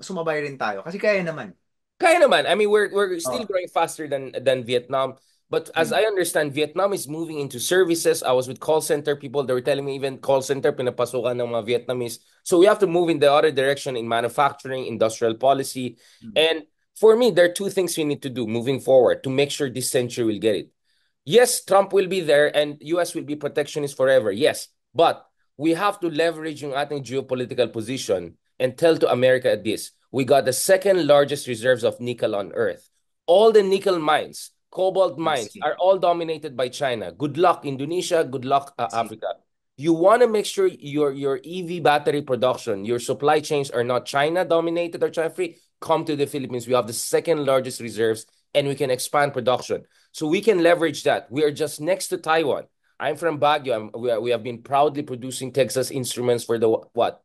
Speaker 2: sumabay rin tayo kasi kaya naman.
Speaker 1: Kaya naman. I mean, we're still
Speaker 2: Oh.
Speaker 1: growing faster than Vietnam. But as
Speaker 2: Mm.
Speaker 1: I understand, Vietnam is moving into services. I was with call center people. They were telling me even call center pinapasukan ng mga Vietnamese. So we have to move in the other direction in manufacturing, industrial policy.
Speaker 2: Mm.
Speaker 1: And for me, there are two things we need to do moving forward to make sure this century will get it. Yes, Trump will be there and US will be protectionist forever. Yes. But we have to leverage yung ating geopolitical position and tell to America this. We got the second largest reserves of nickel on Earth. All the nickel mines, cobalt
Speaker 2: I
Speaker 1: mines
Speaker 2: see.
Speaker 1: are all dominated by China. Good luck, Indonesia. Good luck,
Speaker 2: I see.
Speaker 1: Africa. You want to make sure your EV battery production, your supply chains are not China dominated or China free. Come to the Philippines. We have the second largest reserves and we can expand production. So we can leverage that. We are just next to Taiwan. I'm from Baguio. We have been proudly producing Texas Instruments for the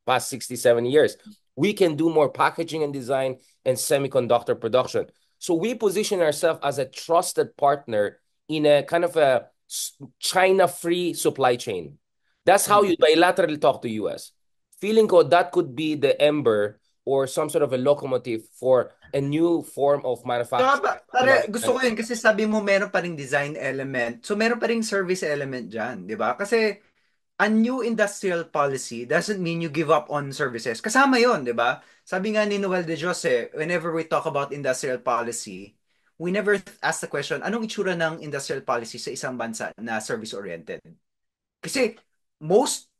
Speaker 1: past 67 years. We can do more packaging and design and semiconductor production. So we position ourselves as a trusted partner in a kind of a China-free supply chain. That's how
Speaker 2: Mm.
Speaker 1: you bilaterally talk to US. Feeling ko that could be the ember or some sort of a locomotive for a new form of
Speaker 2: Tsaka
Speaker 1: manufacturing
Speaker 2: pare,
Speaker 1: economic
Speaker 2: gusto ko
Speaker 1: center.
Speaker 2: yun kasi sabi mo meron pa ring design element. So meron pa ring service element dyan, di ba? Kasi a new industrial policy doesn't mean you give up on services. Kasama yon, di ba? Sabi nga ni Noel de Jose, whenever we talk about industrial policy, we never ask the question, anong itsura ng industrial policy sa isang bansa na service-oriented? Kasi most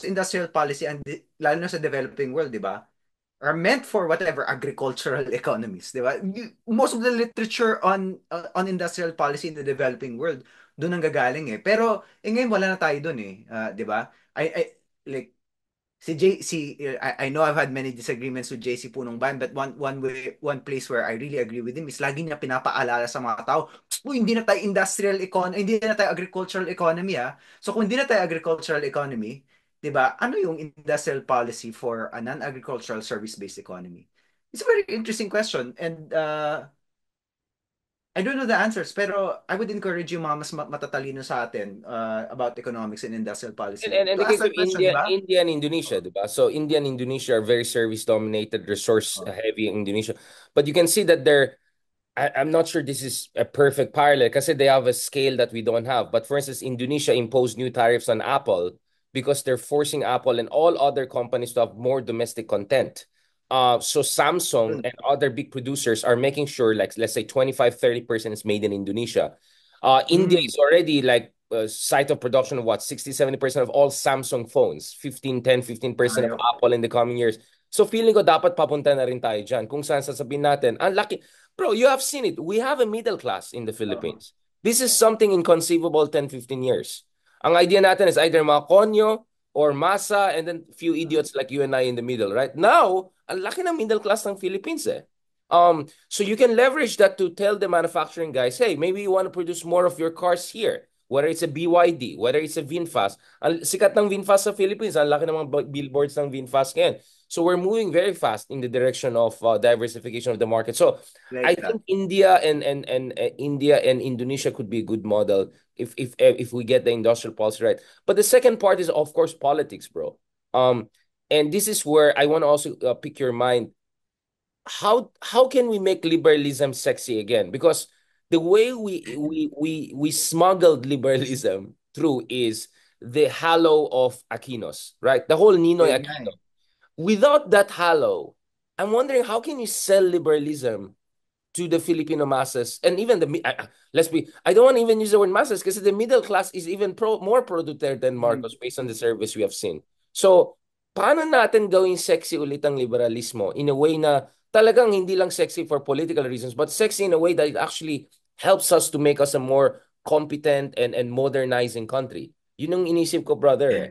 Speaker 2: industrial policy, and lalo na sa developing world, di ba? Are meant for whatever agricultural economies, di ba? Most of the literature on industrial policy in the developing world doon ang gagaling eh. Pero ngayon wala na tayo doon eh, di ba? I like si J si I know I've had many disagreements with JC Punong Bayan, but one place where I really agree with him is lagi niya pinapaalala sa mga tao, "Uy, hindi na tayo industrial economy, hindi na tayo agricultural economy ah." So kung hindi na tayo agricultural economy, 'di ba? Ano yung industrial policy for a non-agricultural service-based economy? It's a very interesting question and I don't know the answers, pero I would encourage yung mga mas matatalino sa atin about economics and industrial policy
Speaker 1: And
Speaker 2: to
Speaker 1: the
Speaker 2: ask
Speaker 1: case of
Speaker 2: that question, di
Speaker 1: India,
Speaker 2: ba?
Speaker 1: India and Indonesia, diba? So India and Indonesia are very service dominated, resource heavy in Indonesia. But you can see that I'm not sure this is a perfect parallel because they have a scale that we don't have. But for instance, Indonesia imposed new tariffs on Apple because they're forcing Apple and all other companies to have more domestic content. So Samsung and other big producers are making sure, like, let's say 25-30% is made in Indonesia. India
Speaker 2: Mm.
Speaker 1: is already like a site of production of what, 60-70% of all Samsung phones, 15-10-15% of
Speaker 2: Ayok.
Speaker 1: Apple in the coming years. So feeling ko dapat papunta na rin tayo dyan. Kung saan sasabihin natin, ang laki. Bro, you have seen it. We have a middle class in the
Speaker 2: Oo.
Speaker 1: Philippines. This is something inconceivable 10-15 years. Ang idea natin is either mga konyo or masa and then few idiots like you and I in the middle, right? Now, ang laki ng middle class ng Philippines eh. So you can leverage that to tell the manufacturing guys, hey, maybe you want to produce more of your cars here. Whether it's a BYD, whether it's a VinFast. Ang sikat ng VinFast sa Philippines, ang laki ng mga billboards ng VinFast ngayon. So we're moving very fast in the direction of diversification of the market. So I
Speaker 2: Like that.
Speaker 1: think India and India and Indonesia could be a good model if we get the industrial policy right. But the second part is of course politics, bro. And this is where I want to also pick your mind. How can we make liberalism sexy again? Because the way we smuggled liberalism through is the halo of Aquinos, right? The whole Ninoy
Speaker 2: Yun nga
Speaker 1: Aquino.
Speaker 2: eh.
Speaker 1: Without that halo, I'm wondering how can you sell liberalism to the Filipino masses and even let's be I don't want to even use the word masses because the middle class is even more pro-Duterte than
Speaker 2: Mm.
Speaker 1: Marcos based on the service we have seen. So, paano natin gawing sexy ulit ang liberalismo in a way na talagang hindi lang sexy for political reasons but sexy in a way that it actually helps us to make us a more competent and modernizing country. Yun ang inisip ko, brother eh.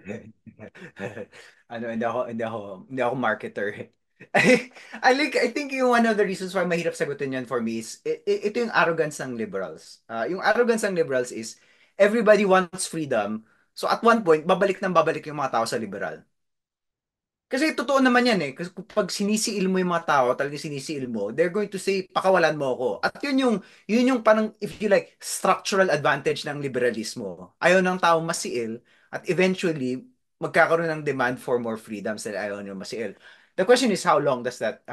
Speaker 2: Ano, hindi ako marketer. I think yung one of the reasons why mahirap sagutin yan for me is ito yung arrogance ng liberals. Yung arrogance ng liberals is everybody wants freedom. So at one point, babalik yung mga tao sa liberal. Kasi totoo naman yan eh. Kasi pag sinisiil mo yung mga tao, talagang sinisiil mo, they're going to say, pakawalan mo ako. At yun yung parang, if you like, structural advantage ng liberalismo. Ayaw ng tao masiil, at eventually, magkakaroon ng demand for more freedoms dahil ayaw nyo masiil. The question is, how long does that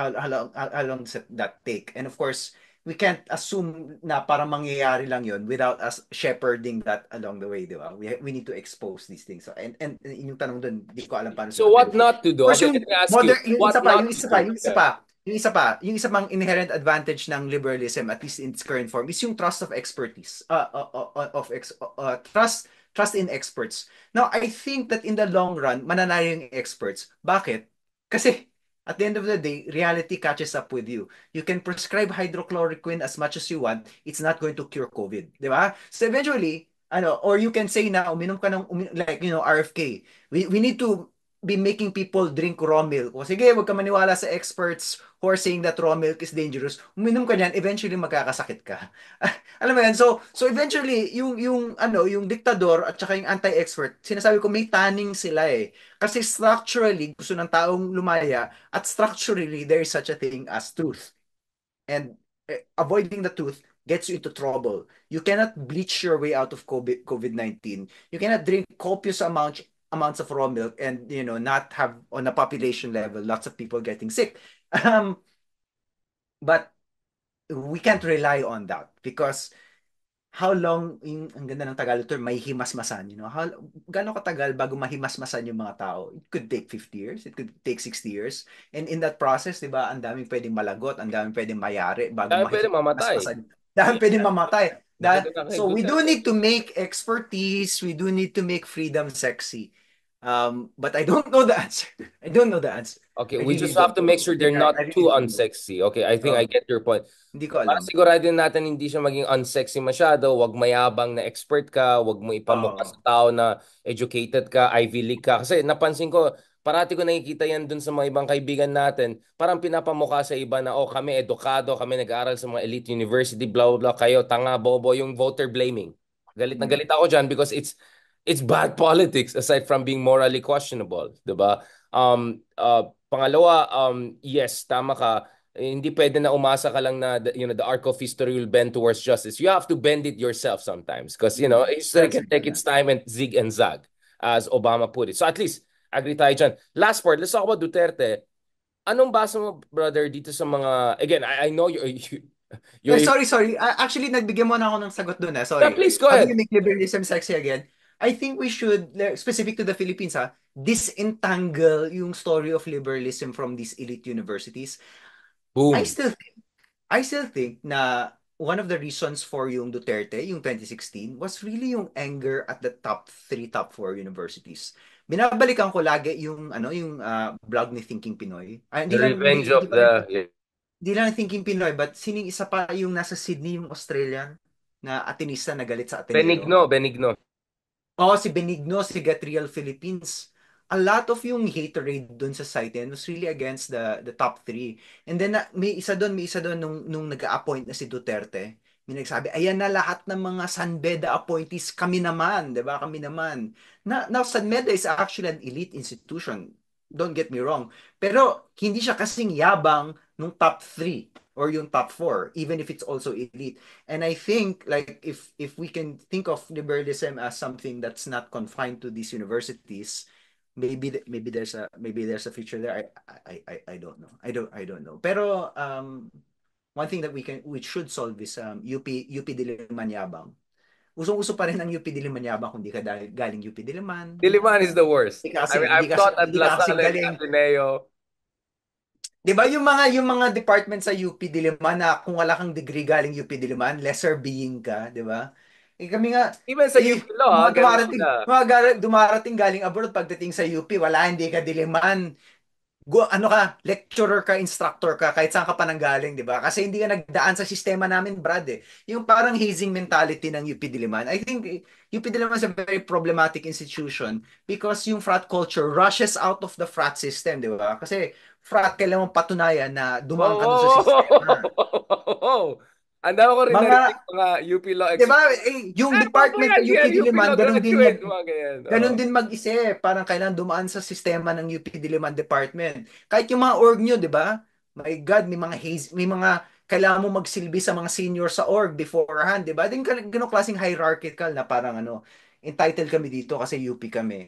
Speaker 2: take? And of course, we can't assume na parang mangyayari lang yun without us shepherding that along the way, di ba? We need to expose these things. So, and yung tanong dun, di ko alam paano
Speaker 1: So
Speaker 2: sagutin.
Speaker 1: what not to do?
Speaker 2: Course,
Speaker 1: Okay,
Speaker 2: yung
Speaker 1: let me ask you,
Speaker 2: modern,
Speaker 1: what not to do? Yeah.
Speaker 2: yung isa pang inherent advantage ng liberalism, at least in its current form, is yung trust of expertise, trust in experts. Now, I think that in the long run, mananalo yung experts. Bakit? Kasi at the end of the day, reality catches up with you. You can prescribe hydrochloroquine as much as you want, it's not going to cure COVID, di ba? So eventually, or you can say na uminom ka ng like RFK. We need to be making people drink raw milk. O sige, wag ka maniwala sa experts who are saying that raw milk is dangerous. Uminom ka niyan, eventually magkakasakit ka. Alam mo yan? So eventually yung diktador at saka yung anti-expert, sinasabi ko may tanning sila eh. Kasi structurally gusto ng taong lumaya at structurally there is such a thing as truth. And avoiding the truth gets you into trouble. You cannot bleach your way out of COVID-19. You cannot drink copious amounts of raw milk and not have on a population level lots of people getting sick. But we can't rely on that because how long, ang ganda ng Tagalog term, may himasmasan, gaano katagal bago mahimasmasan yung mga tao? It could take 50 years, it could take 60 years. And in that process, di ba, ang daming pwedeng malagot, ang daming pwedeng mayari bago
Speaker 1: Dahil pwede mamatay.
Speaker 2: mahimasmasan. Dahil pwedeng
Speaker 1: Yeah.
Speaker 2: mamatay.
Speaker 1: Nakita na kay
Speaker 2: So we do
Speaker 1: Duterte.
Speaker 2: need to make expertise, we do need to make freedom sexy. But I don't know the answer. I don't know the answer.
Speaker 1: Okay,
Speaker 2: I
Speaker 1: we
Speaker 2: really
Speaker 1: just have
Speaker 2: don't
Speaker 1: to
Speaker 2: know.
Speaker 1: make sure they're
Speaker 2: I
Speaker 1: not
Speaker 2: really
Speaker 1: too
Speaker 2: don't know.
Speaker 1: unsexy. Okay, I think I
Speaker 2: Oh,
Speaker 1: get your point.
Speaker 2: hindi ko
Speaker 1: Para
Speaker 2: alam.
Speaker 1: siguraduhin natin hindi siya maging unsexy masyado, wag mayabang na expert ka, wag mo ipamukha
Speaker 2: Oh.
Speaker 1: sa tao na educated ka, Ivy League ka. Kasi napansin ko, parati ko nakikita yan dun sa mga ibang kaibigan natin, parang pinapamukha sa iba na, oh, kami edukado, kami nag-aaral sa mga elite university, blah, blah, blah, kayo, tanga, bobo, yung voter blaming. Galit na
Speaker 2: Mm.
Speaker 1: galit ako dyan because it's bad politics aside from being morally questionable, 'di ba? Pangalawa, yes, tama ka, hindi pwede na umasa ka lang na the arc of history will bend towards justice. You have to bend it yourself sometimes because history
Speaker 2: Well
Speaker 1: can
Speaker 2: said,
Speaker 1: take its
Speaker 2: Alan.
Speaker 1: time and zig and zag as Obama put it. So at least agree tayo dyan. Last part, let's talk about Duterte. Anong basa mo, brother, dito sa mga, again, I know you're,
Speaker 2: Sorry. Actually, nagbigyan mo na ako ng sagot doon.
Speaker 1: yeah,
Speaker 2: Sorry.
Speaker 1: please go
Speaker 2: How do
Speaker 1: ahead.
Speaker 2: you make liberalism sexy again? I think we should, specific to the Philippines, disentangle yung story of liberalism from these elite universities. I
Speaker 1: Boom.
Speaker 2: still I still think na one of the reasons for yung Duterte, yung 2016, was really yung anger at the top three, top four universities. Binabalikan ko lagi yung blog ni Thinking Pinoy.
Speaker 1: The revenge of the
Speaker 2: Hindi lang Thinking Pinoy, but sining isa pa yung nasa Sydney, yung Australian, na Atenista na galit sa Ateneo.
Speaker 1: Benigno.
Speaker 2: Oo, si Benigno, si Gatriel Philippines. A lot of yung haterade dun sa site yan was really against the top three. And then may isa doon nung nag-appoint na si Duterte. May nagsabi, ayan na lahat ng mga Sanbeda appointees, kami naman, di ba? Kami naman. Now, Sanbeda is actually an elite institution. Don't get me wrong. Pero hindi siya kasing yabang nung top three or yung top four, even if it's also elite. And I think like if we can think of liberalism as something that's not confined to these universities, maybe there's a future there. I don't know. I don't know. Pero one thing that we should solve is UP Diliman Yabang. Usong-uso pa rin ang UP Diliman Yabang kung di ka galing UP Diliman.
Speaker 1: Diliman is the worst.
Speaker 2: Hindi ka
Speaker 1: I mean,
Speaker 2: kasing,
Speaker 1: I've taught at
Speaker 2: hindi ka kasing
Speaker 1: LaSalle and
Speaker 2: galing.
Speaker 1: Ateneo.
Speaker 2: 'Di ba yung mga department sa UP Diliman na kung wala kang degree galing UP Diliman, lesser being ka, 'di ba? Kami nga
Speaker 1: Even sa UP Law,
Speaker 2: mga
Speaker 1: ganun sila.
Speaker 2: dumarating galing abroad pagdating sa UP, wala hindi ka Diliman. Ano ka, lecturer ka, instructor ka, kahit saan ka pa nanggaling, di ba? Kasi hindi ka nagdaan sa sistema namin, Brad, eh. Yung parang hazing mentality ng UP Diliman. I think UP Diliman is a very problematic institution because yung frat culture rushes out of the frat system, di ba? Kasi frat, kailangan mong patunayan na
Speaker 1: Whoa,
Speaker 2: dumaan ka dun sa
Speaker 1: whoa,
Speaker 2: sistema.
Speaker 1: whoa, whoa, whoa. Ang dami ko rin
Speaker 2: Mga,
Speaker 1: narinig mga UP Law
Speaker 2: di ba,
Speaker 1: experience.
Speaker 2: yung
Speaker 1: Wag mo
Speaker 2: department
Speaker 1: yan,
Speaker 2: sa UP
Speaker 1: yan, UP
Speaker 2: Diliman,
Speaker 1: Law graduate, mga ganyan. Oh.
Speaker 2: ganun din mag-isip. Parang kailangan dumaan sa sistema ng UP Diliman Department. Kahit yung mga org nyo, di ba? My God, may mga kailangan mo magsilbi sa mga senior sa org beforehand, di ba? Din ganun klaseng hierarchical na parang entitled kami dito kasi UP kami.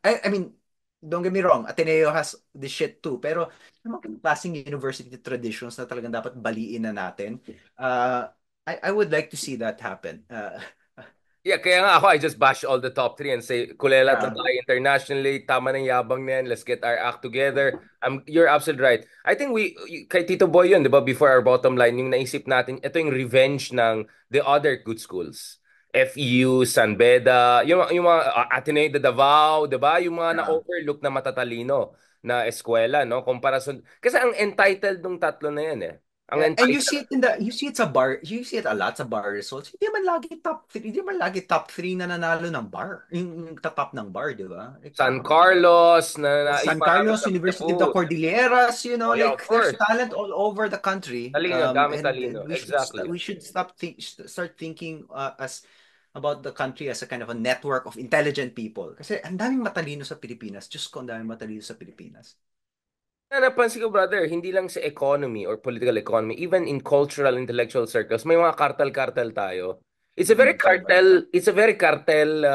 Speaker 2: I mean, don't get me wrong, Ateneo has this shit too. Pero yung mga klaseng university traditions na talagang dapat baliin na natin. I would like to see that happen.
Speaker 1: Yeah, kaya nga ako, I just bash all the top three and say, kulelat na
Speaker 2: Yeah.
Speaker 1: tayo internationally, tama ng yabang na yan, let's get our act together. You're absolutely right. I think kay Tito Boy yun, di ba, before our bottom line, yung naisip natin, ito yung revenge ng the other good schools. FEU, San Beda, yung mga Ateneo de Davao, 'di ba? Yung mga
Speaker 2: Yeah.
Speaker 1: na-overlook na matatalino na eskwela, no? Comparison kasi ang entitled nung tatlo na 'yan eh. Ang
Speaker 2: Yeah, and you
Speaker 1: entitled
Speaker 2: see it in the you see it sa bar, you see it a lot sa bar results. Hindi man lagi top 3, hindi man lagi top 3 na nanalo ng bar. Yung top ng bar, di ba? Like
Speaker 1: San
Speaker 2: parang
Speaker 1: Carlos
Speaker 2: San
Speaker 1: marami
Speaker 2: Carlos,
Speaker 1: sa
Speaker 2: University of the
Speaker 1: Cebu.
Speaker 2: Cordilleras,
Speaker 1: Oh yeah, of
Speaker 2: like there's
Speaker 1: course.
Speaker 2: talent all over the country.
Speaker 1: Talino, dami
Speaker 2: And
Speaker 1: talino.
Speaker 2: we should
Speaker 1: Exactly.
Speaker 2: we should start thinking as about the country as a kind of a network of intelligent people. Kasi ang daming matalino sa Pilipinas. Diyos ko, ang daming matalino sa Pilipinas.
Speaker 1: Na napansin ko, brother, hindi lang sa economy or political economy, even in cultural intellectual circles, may mga cartel-cartel tayo.
Speaker 2: Sobra.
Speaker 1: It's a very cartel,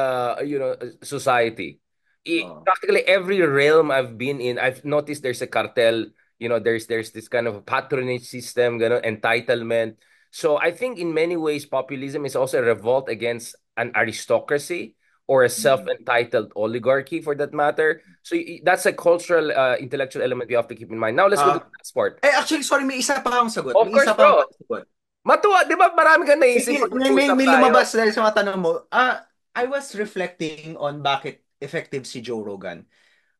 Speaker 1: society.
Speaker 2: Oo.
Speaker 1: Practically every realm I've been in, I've noticed there's a cartel. There's this kind of patronage system, entitlement. So I think in many ways, populism is also a revolt against an aristocracy or a
Speaker 2: Mm.
Speaker 1: self-entitled oligarchy, for that matter. So that's a cultural, intellectual element you have to keep in mind. Now let's go to
Speaker 2: Ah,
Speaker 1: the sport.
Speaker 2: actually, sorry, may isa pa akong sagot.
Speaker 1: Of
Speaker 2: May
Speaker 1: course,
Speaker 2: isa pa
Speaker 1: bro.
Speaker 2: akong sagot.
Speaker 1: Matuwa, di ba marami kang naisip pag nag-uusap
Speaker 2: May
Speaker 1: tayo?
Speaker 2: lumabas dahil sa mga tanong mo. I was reflecting on bakit effective si Joe Rogan.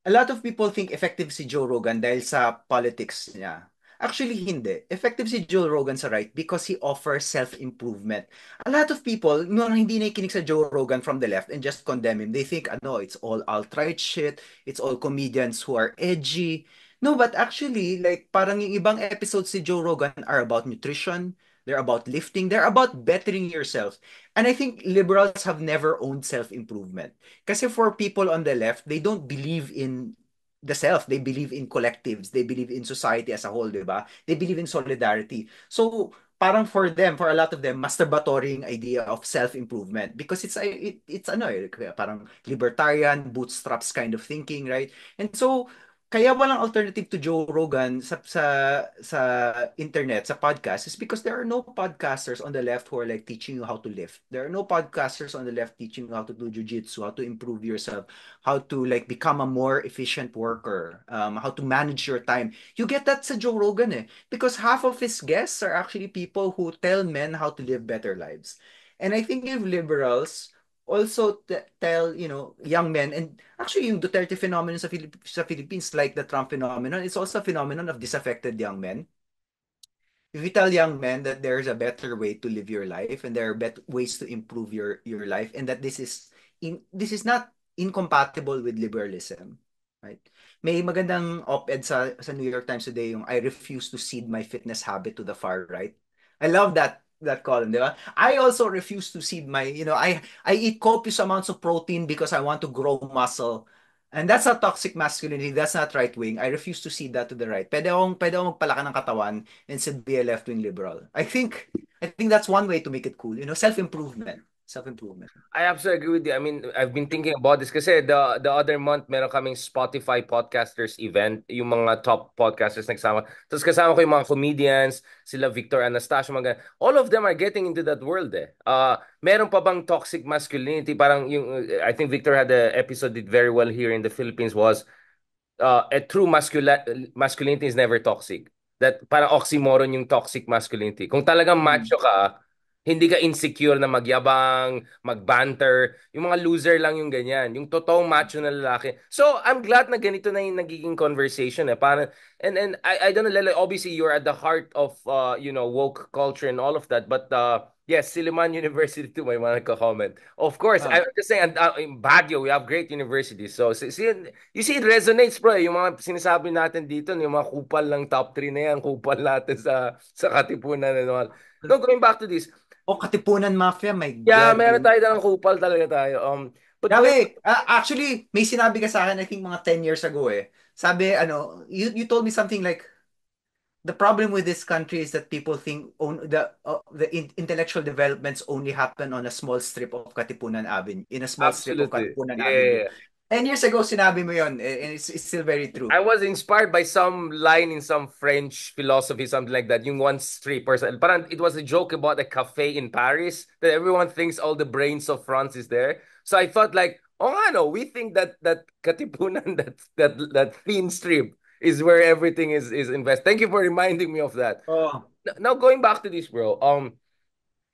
Speaker 2: A lot of people think effective si Joe Rogan dahil sa politics niya. Actually, hindi. Effective si Joe Rogan sa right because he offers self-improvement. A lot of people, nung hindi nakikinig sa Joe Rogan from the left and just condemn him, they think, it's all alt-right shit, it's all comedians who are edgy. No, but actually, like, parang yung ibang episodes si Joe Rogan are about nutrition, they're about lifting, they're about bettering yourself. And I think liberals have never owned self-improvement. Kasi for people on the left, they don't believe in the self. They believe in collectives. They believe in society as a whole, di ba? They believe in solidarity. So, parang for them, for a lot of them, masturbatory yung idea of self-improvement because it's ano parang libertarian, bootstraps kind of thinking, right? And so, kaya walang alternative to Joe Rogan sa internet, sa podcast, is because there are no podcasters on the left who are like teaching you how to lift. There are no podcasters on the left teaching you how to do jujitsu, how to improve yourself, how to like become a more efficient worker, how to manage your time. You get that sa Joe Rogan because half of his guests are actually people who tell men how to live better lives. And I think if liberals also tell, young men, and actually yung Duterte phenomenon sa Philippines, like the Trump phenomenon, it's also a phenomenon of disaffected young men. If you tell young men that there's a better way to live your life and there are better ways to improve your life and that this is not incompatible with liberalism, right? May magandang op-ed sa New York Times today yung I refuse to cede my fitness habit to the far right. I love that column, di ba? I also refuse to cede I eat copious amounts of protein because I want to grow muscle. And that's not toxic masculinity. That's not right wing. I refuse to cede that to the right. Pwede akong magpalaki ng katawan and still be a left-wing liberal. I think that's one way to make it cool. Self-improvement. Self-improvement.
Speaker 1: I absolutely agree with you. I mean, I've been thinking about this kasi the other month meron kaming Spotify podcasters event, yung mga top podcasters nagsama. Tapos kasama ko yung mga comedians, sila Victor Anastasio, mga ganun. All of them are getting into that world eh. Meron pa bang toxic masculinity? Parang I think Victor had a episode did very well here in the Philippines was a true masculinity is never toxic. That parang oxymoron yung toxic masculinity. Kung talagang
Speaker 2: Mm.
Speaker 1: macho ka, hindi ka insecure na magyabang, magbanter. Yung mga loser lang yung ganyan. Yung totoong macho na lalaki. So, I'm glad na ganito na yung nagiging conversation eh. Parang, and I don't know, Lele, obviously you're at the heart of, woke culture and all of that. But, yes, Silliman University too, may mga nagko-comment. Of course,
Speaker 2: Ah.
Speaker 1: I'm just saying, in Baguio, we have great universities. So, you see, it resonates, bro. Yung mga sinasabi natin dito, yung mga kupal ng top 3 na yan, kupal natin sa Katipunan and all. No, going back to this.
Speaker 2: Oh, Katipunan Mafia, my
Speaker 1: Yeah,
Speaker 2: God.
Speaker 1: meron tayo ng kupal talaga tayo. But going
Speaker 2: Grabe. Actually, may sinabi ka sa akin, I think mga 10 years ago Sabi, you told me something like, the problem with this country is that people think intellectual developments only happen on a small strip of Katipunan Avenue, in a small strip of
Speaker 1: absolutely.
Speaker 2: Katipunan
Speaker 1: Yeah, yeah,
Speaker 2: Avenue.
Speaker 1: yeah.
Speaker 2: 10 years ago, sinabi mo yon, and it's still very true.
Speaker 1: I was inspired by some line in some French philosophy, something like that. Yung one street person. Parang it was a joke about a cafe in Paris that everyone thinks all the brains of France is there. So I thought like, oh nga no, we think that Katipunan, that thin strip is where everything is invested. Thank you for reminding me of that.
Speaker 2: Oh,
Speaker 1: Now going back to this, bro.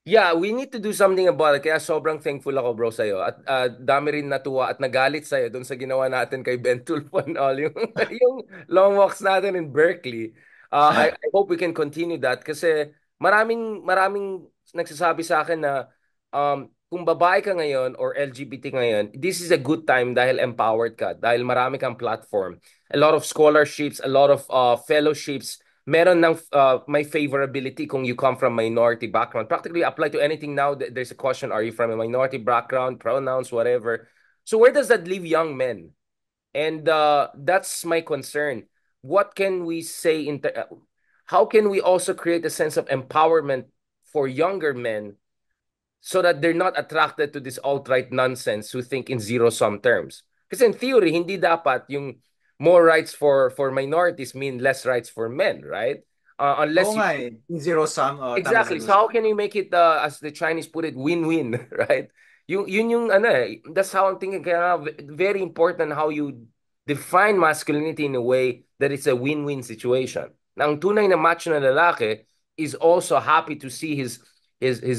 Speaker 1: Yeah, we need to do something about it. Kaya sobrang thankful ako, bro, sa'yo. At dami rin natuwa at nagalit sa'yo doon sa ginawa natin kay Ben Tulfo and all. Yung, yung long walks natin in Berkeley. I hope we can continue that kasi maraming nagsasabi sa akin na kung babae ka ngayon or LGBT ngayon, this is a good time dahil empowered ka, dahil marami kang platform. A lot of scholarships, a lot of fellowships, meron ng may favorability kung you come from minority background. Practically apply to anything now. There's a question, are you from a minority background, pronouns, whatever. So where does that leave young men? And that's my concern. What can we say how can we also create a sense of empowerment for younger men so that they're not attracted to this alt-right nonsense who think in zero-sum terms? Kasi in theory, hindi dapat yung more rights for minorities mean less rights for men, right?
Speaker 2: Oo
Speaker 1: Unless you
Speaker 2: nga eh. Yung zero sum. Tama
Speaker 1: exactly.
Speaker 2: zero
Speaker 1: So how
Speaker 2: sum.
Speaker 1: can you make it as the Chinese put it win-win, right? Yun yung ano eh, that's how I'm thinking kaya nga, very important how you define masculinity in a way that it's a win-win situation. Na ang tunay na macho na lalaki is also happy to see his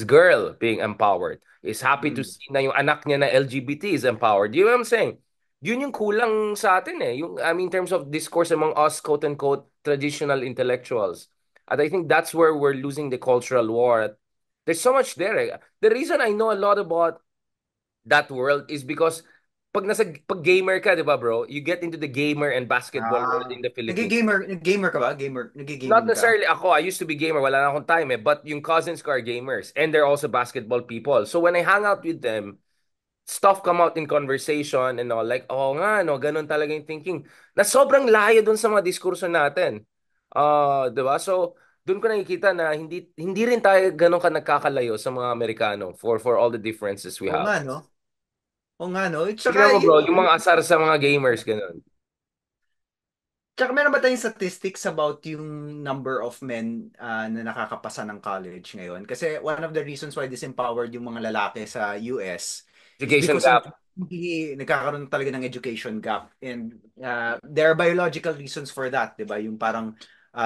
Speaker 1: girl being empowered. Is happy to
Speaker 2: Mm.
Speaker 1: see na yung anak niya na LGBT is empowered. You know what I'm saying? Yun yung kulang sa atin eh. Yung I mean in terms of discourse among us quote unquote traditional intellectuals. And I think that's where we're losing the cultural war. There's so much there. The reason I know a lot about that world is because pag gamer ka, 'di ba, bro? You get into the gamer and basketball world in the Philippines.
Speaker 2: Nag-gamer ka ba?
Speaker 1: Not
Speaker 2: Nag-gaming ka?
Speaker 1: necessarily ako. I used to be gamer. Wala na akong time eh. But yung cousins ko are gamers. And they're also basketball people. So when I hang out with them, stuff come out in conversation and all. Like, oh nga, no, ganun talaga yung thinking. Na sobrang layo dun sa mga diskurso natin. 'Di ba? So, doon ko nakikita na hindi rin tayo ganun ka nagkakalayo sa mga Amerikano for all the differences we
Speaker 2: Oo
Speaker 1: have.
Speaker 2: nga, no? Oo nga, no? Tsaka,
Speaker 1: Tignan mo bro, yung mga asar sa mga gamers ganun.
Speaker 2: tsaka meron ba tayong statistics about yung number of men na nakakapasa ng college ngayon? Kasi one of the reasons why disempowered yung mga lalaki sa US is
Speaker 1: Education
Speaker 2: because of
Speaker 1: gap,
Speaker 2: hindi nagkakaroon talaga ng education gap. And there are biological reasons for that, di ba? Yung parang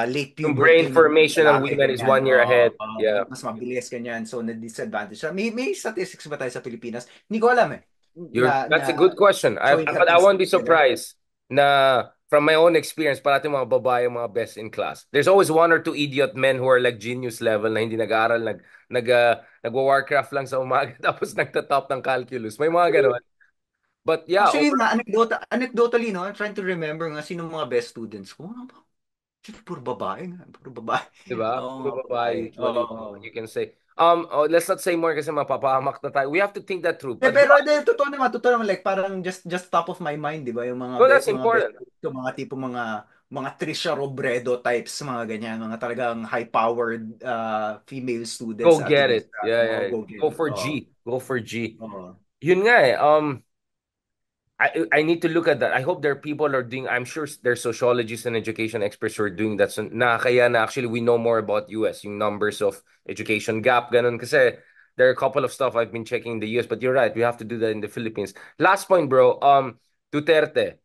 Speaker 2: late
Speaker 1: yung brain
Speaker 2: puberty ng
Speaker 1: formation ng
Speaker 2: lalaki,
Speaker 1: women is
Speaker 2: ganyan.
Speaker 1: 1 year ahead. Yeah.
Speaker 2: Mas mabilis, ganyan. So, na-disadvantage siya. May statistics ba tayo sa Pilipinas? Hindi ko alam eh.
Speaker 1: That's a good question.
Speaker 2: Showing
Speaker 1: But I won't be
Speaker 2: statistics there.
Speaker 1: surprised na from my own experience, parati mga babae mga best in class. There's always one or two idiot men who are like genius level na hindi nag-aaral, nagwa-Warcraft lang sa umaga tapos nagtatop ng calculus. May mga ganun. But yeah,
Speaker 2: Actually, anecdotally, no, I'm trying to remember nga sino mga best students ko. Ano ba? Puro babae nga. Puro babae.
Speaker 1: di ba?
Speaker 2: Oo,
Speaker 1: Puro
Speaker 2: mga
Speaker 1: babae
Speaker 2: babae.
Speaker 1: usually what
Speaker 2: Oo.
Speaker 1: you can say. Let's not say more kasi mapapahamak na tayo. We have to think that through. But
Speaker 2: Pero totoo naman, like parang just top of my mind, 'di ba? Yung
Speaker 1: no, that's
Speaker 2: mga best
Speaker 1: important.
Speaker 2: ko, mga tipo mga Trisha Robredo types, mga ganyan, mga talagang high-powered female students
Speaker 1: Go
Speaker 2: at
Speaker 1: get
Speaker 2: least.
Speaker 1: it. Yeah, yeah.
Speaker 2: Go get
Speaker 1: Go
Speaker 2: it.
Speaker 1: for
Speaker 2: Oo.
Speaker 1: G. Go for G.
Speaker 2: Oo.
Speaker 1: Yun nga eh. I need to look at that. I hope there are people who are doing. I'm sure there's sociologists and education experts who are doing that. So kaya na actually we know more about US, yung numbers of education gap, ganun. Kasi there are a couple of stuff I've been checking in the US, but you're right. We have to do that in the Philippines. Last point, bro. Duterte.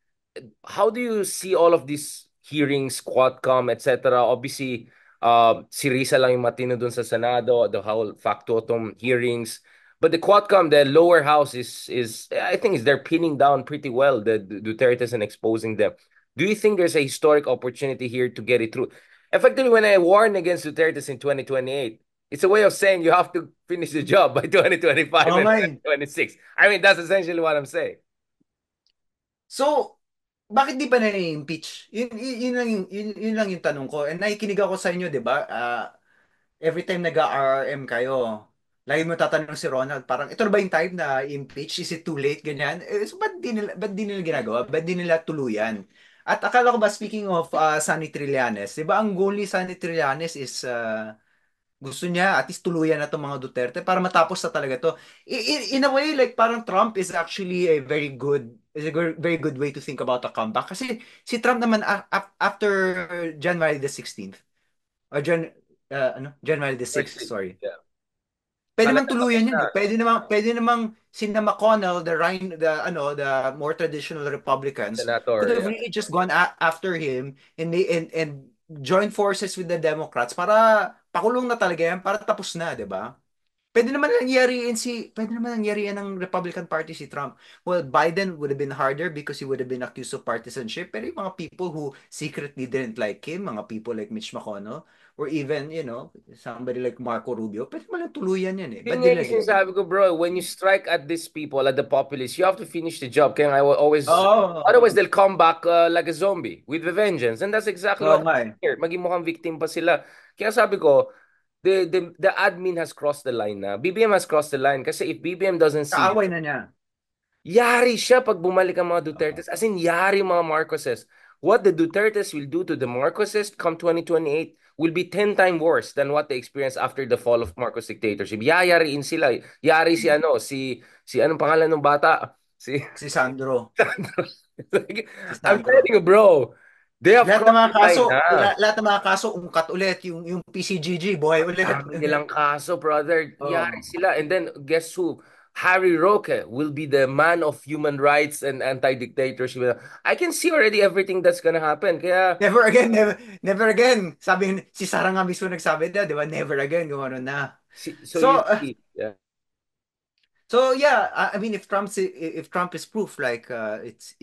Speaker 1: How do you see all of these hearings, Quadcom, etc.? Obviously, si Risa lang yung matino dun sa Senado, the whole factotum hearings. But the Quadcom, the lower house is I think is they're pinning down pretty well the Dutertes and exposing them. Do you think there's a historic opportunity here to get it through? Effectively, when I warn against Dutertes in 2028, it's a way of saying you have to finish the job by 2025
Speaker 2: Oo
Speaker 1: and
Speaker 2: nga eh.
Speaker 1: 2026. I mean, that's essentially what I'm saying.
Speaker 2: So, bakit di pa na-impeach? Yun lang yung tanong ko. And nakikinig ako sa inyo, di ba? Every time nag-RRM kayo, lagi mo tatanong si Ronald, parang, ito na ba yung time na impeach? Is it too late? Ganyan. So, ba't di nila ginagawa? Ba't di nila tuluyan? At akala ko ba, speaking of Sunny Trillanes, di ba ang goal ni Sunny Trillanes is gusto niya at least tuluyan na itong mga Duterte para matapos na talaga to. In a way, like parang Trump is actually very good way to think about a comeback. Kasi si Trump naman after January the 16th or January the 6th,
Speaker 1: Firstly,
Speaker 2: sorry.
Speaker 1: yeah.
Speaker 2: Pwede
Speaker 1: Talaga
Speaker 2: namang
Speaker 1: tapos
Speaker 2: tuluyan
Speaker 1: na.
Speaker 2: yun eh. Pwede namang sina McConnell, the more traditional Republicans could
Speaker 1: Senator,
Speaker 2: have
Speaker 1: yeah.
Speaker 2: really just gone after him and join forces with the Democrats para pakulong na talaga yan para tapos na, 'di ba? pwede naman nangyari yan ng Republican Party si Trump. Well, Biden would have been harder because he would have been accused of partisanship. Pero yung mga people who secretly didn't like him, mga people like Mitch McConnell, or even, somebody like Marco Rubio, pwede naman lang tuluyan yan eh. Ba't
Speaker 1: Yun nga
Speaker 2: nila
Speaker 1: yung
Speaker 2: ginawa?
Speaker 1: sinasabi ko, bro. When you strike at these people, at the populists, you have to finish the job. Kaya I will always, otherwise
Speaker 2: Oo.
Speaker 1: they'll come back like a zombie with a vengeance. And that's exactly
Speaker 2: Oo
Speaker 1: what
Speaker 2: nga
Speaker 1: happened
Speaker 2: eh.
Speaker 1: here. Maging mukhang victim pa sila. Kaya sabi ko, the admin has crossed the line na. BBM has crossed the line. Kasi if BBM doesn't see
Speaker 2: Kaaway na niya.
Speaker 1: yari siya pag bumalik ang mga
Speaker 2: Oo.
Speaker 1: Dutertes. As in, yari mga Marcoses. What the Dutertes will do to the Marcoses come 2028 will be 10 times worse than what they experienced after the fall of Marcos dictatorship. Yayariin sila. Yari si anong pangalan ng bata? Si
Speaker 2: Si Sandro.
Speaker 1: Like,
Speaker 2: Si
Speaker 1: I'm telling
Speaker 2: Sandro.
Speaker 1: you, bro, they have
Speaker 2: Lahat ng
Speaker 1: crossed
Speaker 2: mga
Speaker 1: the
Speaker 2: kaso,
Speaker 1: line na.
Speaker 2: lahat ng mga kaso ungkat ulit yung PCGG, buhay ulit.
Speaker 1: Dami nilang kaso, brother. Yari
Speaker 2: Oh.
Speaker 1: sila. And then, guess who? Harry Roque will be the man of human rights and anti-dictatorship. I can see already everything that's gonna happen. Kaya,
Speaker 2: Never again, never again. Sabi si Sarah nga mismo nagsabi na, di ba? Never again, gumano na.
Speaker 1: so you
Speaker 2: So,
Speaker 1: see. Yeah.
Speaker 2: so yeah, I mean if Trump is proof like it's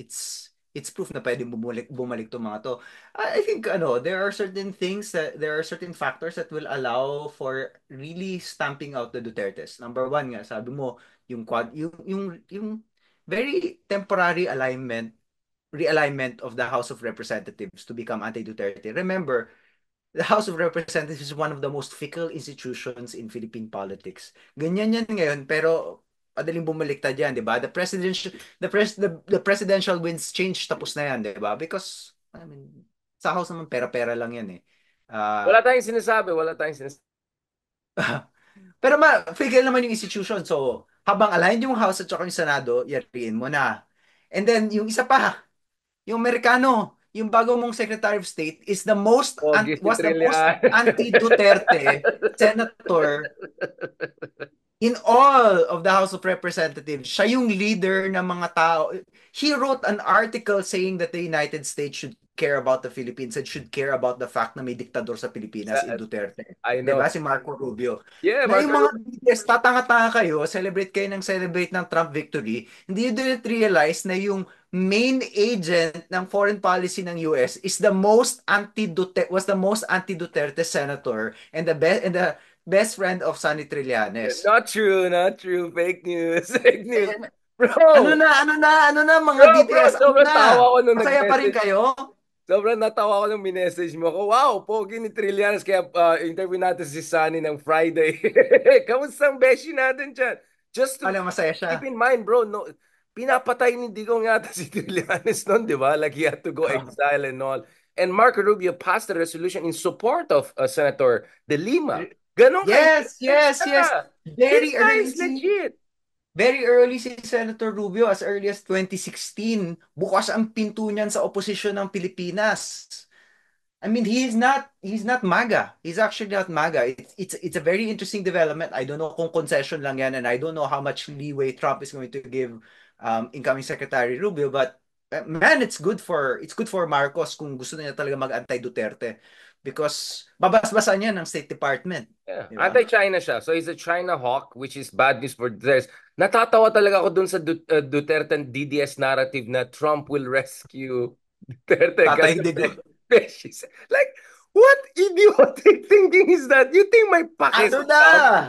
Speaker 2: proof na pwedeng bumalik to mga to. I think there are certain things that there are certain factors that will allow for really stamping out the Dutertes. Number one nga, sabi mo yung quad yung very temporary realignment of the House of Representatives to become anti-Duterte. Remember, the House of Representatives is one of the most fickle institutions in Philippine politics. Ganyan yan ngayon, pero madaling bumaliktad yan, di ba? The presidential wins change tapos na yan, di ba? Because, I mean, sa House naman pera-pera lang yan eh.
Speaker 1: Wala
Speaker 2: Ah,
Speaker 1: tayong sinasabi. Wala tayong sinasabi.
Speaker 2: pero fickle naman yung institution. So, habang aligned yung House at saka yung Senado, yariin mo na. And then, yung isa pa, yung Amerikano, yung bago mong Secretary of State
Speaker 1: Pogi si
Speaker 2: was the most
Speaker 1: Trillian.
Speaker 2: anti-Duterte senator in all of the House of Representatives. Siya yung leader ng mga tao. He wrote an article saying that the United States should care about the Philippines and should care about the fact na may diktador sa Pilipinas in Duterte.
Speaker 1: I
Speaker 2: 'Di ba?
Speaker 1: know.
Speaker 2: Si Marco Rubio.
Speaker 1: Yeah,
Speaker 2: Na yung mga
Speaker 1: Marco.
Speaker 2: BTS, tatanga-tanga kayo, celebrate ng Trump victory. Hindi nyo didn't realize na yung main agent ng foreign policy ng US is the most anti-Duterte senator and the best friend of Sonny Trillanes.
Speaker 1: Not true, not true. Fake news. Fake news.
Speaker 2: Eh,
Speaker 1: Bro,
Speaker 2: ano na mga
Speaker 1: bro,
Speaker 2: BTS, ano
Speaker 1: sobrang tawa
Speaker 2: na?
Speaker 1: ko nung
Speaker 2: Masaya pa rin
Speaker 1: nag-message.
Speaker 2: kayo?
Speaker 1: Sobrang natawa ko nung minessage mo ko. Wow, pogi ni Trillanes. Kaya interview natin si Sunny ng Friday. Kamusta ang beshi natin dyan? Just to
Speaker 2: Ano, masaya siya.
Speaker 1: keep in mind, bro, no, pinapatay ni Digong yata si Trillanes noon, di ba? Like he had to go exile and all. And Marco Rubio passed a resolution in support of Senator De Lima. Ganon
Speaker 2: Yes,
Speaker 1: ka-engaged
Speaker 2: yes, yes.
Speaker 1: siya. This
Speaker 2: Very
Speaker 1: guy
Speaker 2: early
Speaker 1: is legit.
Speaker 2: Very early si Senator Rubio, as early as 2016. Bukas ang pinto niyan sa oposisyon ng Pilipinas. I mean, he's not MAGA. He's actually not MAGA. It's a very interesting development. I don't know kung concession lang yan, and I don't know how much leeway Trump is going to give incoming Secretary Rubio, but man, it's good for Marcos kung gusto niya talaga mag-anti-Duterte because babas-basan niya ng State Department,
Speaker 1: Yeah.
Speaker 2: di ba?
Speaker 1: Anti-China siya. So he's a China hawk, which is bad news for this. Natatawa talaga ako dun sa Duterte and DDS narrative na Trump will rescue Duterte.
Speaker 2: Tatay
Speaker 1: Kasi
Speaker 2: Digong.
Speaker 1: She's like, what idiotic thinking is that? You think may pake
Speaker 2: Ano
Speaker 1: si
Speaker 2: na?
Speaker 1: Trump?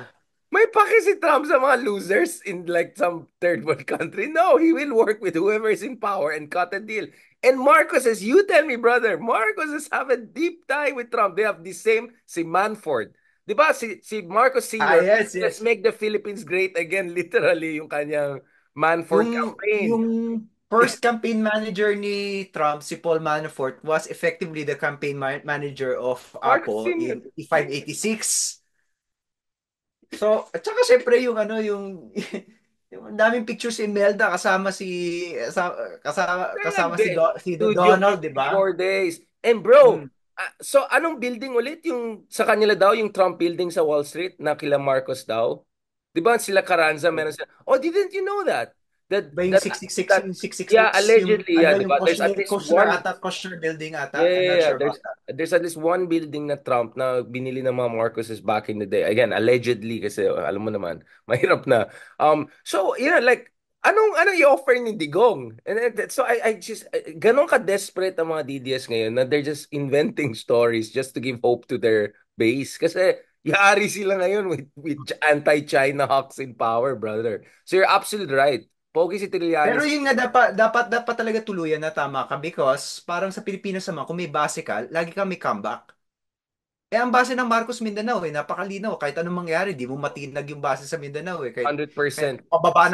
Speaker 1: May pake si Trump sa mga losers in like some third world country? No, he will work with whoever is in power and cut a deal. And Marcos says, you tell me, brother, Marcos has have a deep tie with Trump. They have the same, si Manford. Di ba? Si Marcos
Speaker 2: Ah,
Speaker 1: Sr.,
Speaker 2: yes,
Speaker 1: let's
Speaker 2: yes.
Speaker 1: make the Philippines great again, literally, yung kanyang Manford campaign.
Speaker 2: Yung first campaign manager ni Trump, si Paul Manafort, was effectively the campaign manager of
Speaker 1: Marcos
Speaker 2: Apple
Speaker 1: Sr.
Speaker 2: in 586. So, at saka syempre yung daming pictures si Imelda kasama
Speaker 1: Hindi.
Speaker 2: si
Speaker 1: Studio
Speaker 2: Donald, di ba?
Speaker 1: 4 days. And bro,
Speaker 2: Hmm.
Speaker 1: so anong building ulit yung sa kanila daw, yung Trump building sa Wall Street na kila Marcos daw? Di ba sila Carranza meron sila? Oh, didn't you know that? That
Speaker 2: Ba yung
Speaker 1: that
Speaker 2: 66,
Speaker 1: that
Speaker 2: yung 666,
Speaker 1: yeah, allegedly, yeah, di
Speaker 2: yung
Speaker 1: ba? There's at least
Speaker 2: Kushner
Speaker 1: one.
Speaker 2: ata, Kushner building
Speaker 1: Yeah,
Speaker 2: ata. I'm
Speaker 1: yeah,
Speaker 2: not
Speaker 1: yeah.
Speaker 2: sure about that.
Speaker 1: there's at least one building na Trump na binili ng mga Marcoses back in the day. Again, allegedly kasi alam mo naman, mahirap na. So, like anong i-offer ni Digong? So I just ganon ka desperate ang mga DDS ngayon na they're just inventing stories just to give hope to their base kasi yari sila ngayon with anti-China hawks in power, brother. So you're absolutely right. Pogi si
Speaker 2: Pero
Speaker 1: Trillanes.
Speaker 2: yun nga, dapat talaga tuluyan na tama ka because parang sa Pilipinas naman, kung may base ka, lagi kang may comeback. Eh, ang base ng Marcos Mindanao, napakalinaw. Kahit anong mangyari, di mo matinag yung base sa Mindanao, eh. Kahit
Speaker 1: 100%.
Speaker 2: pababa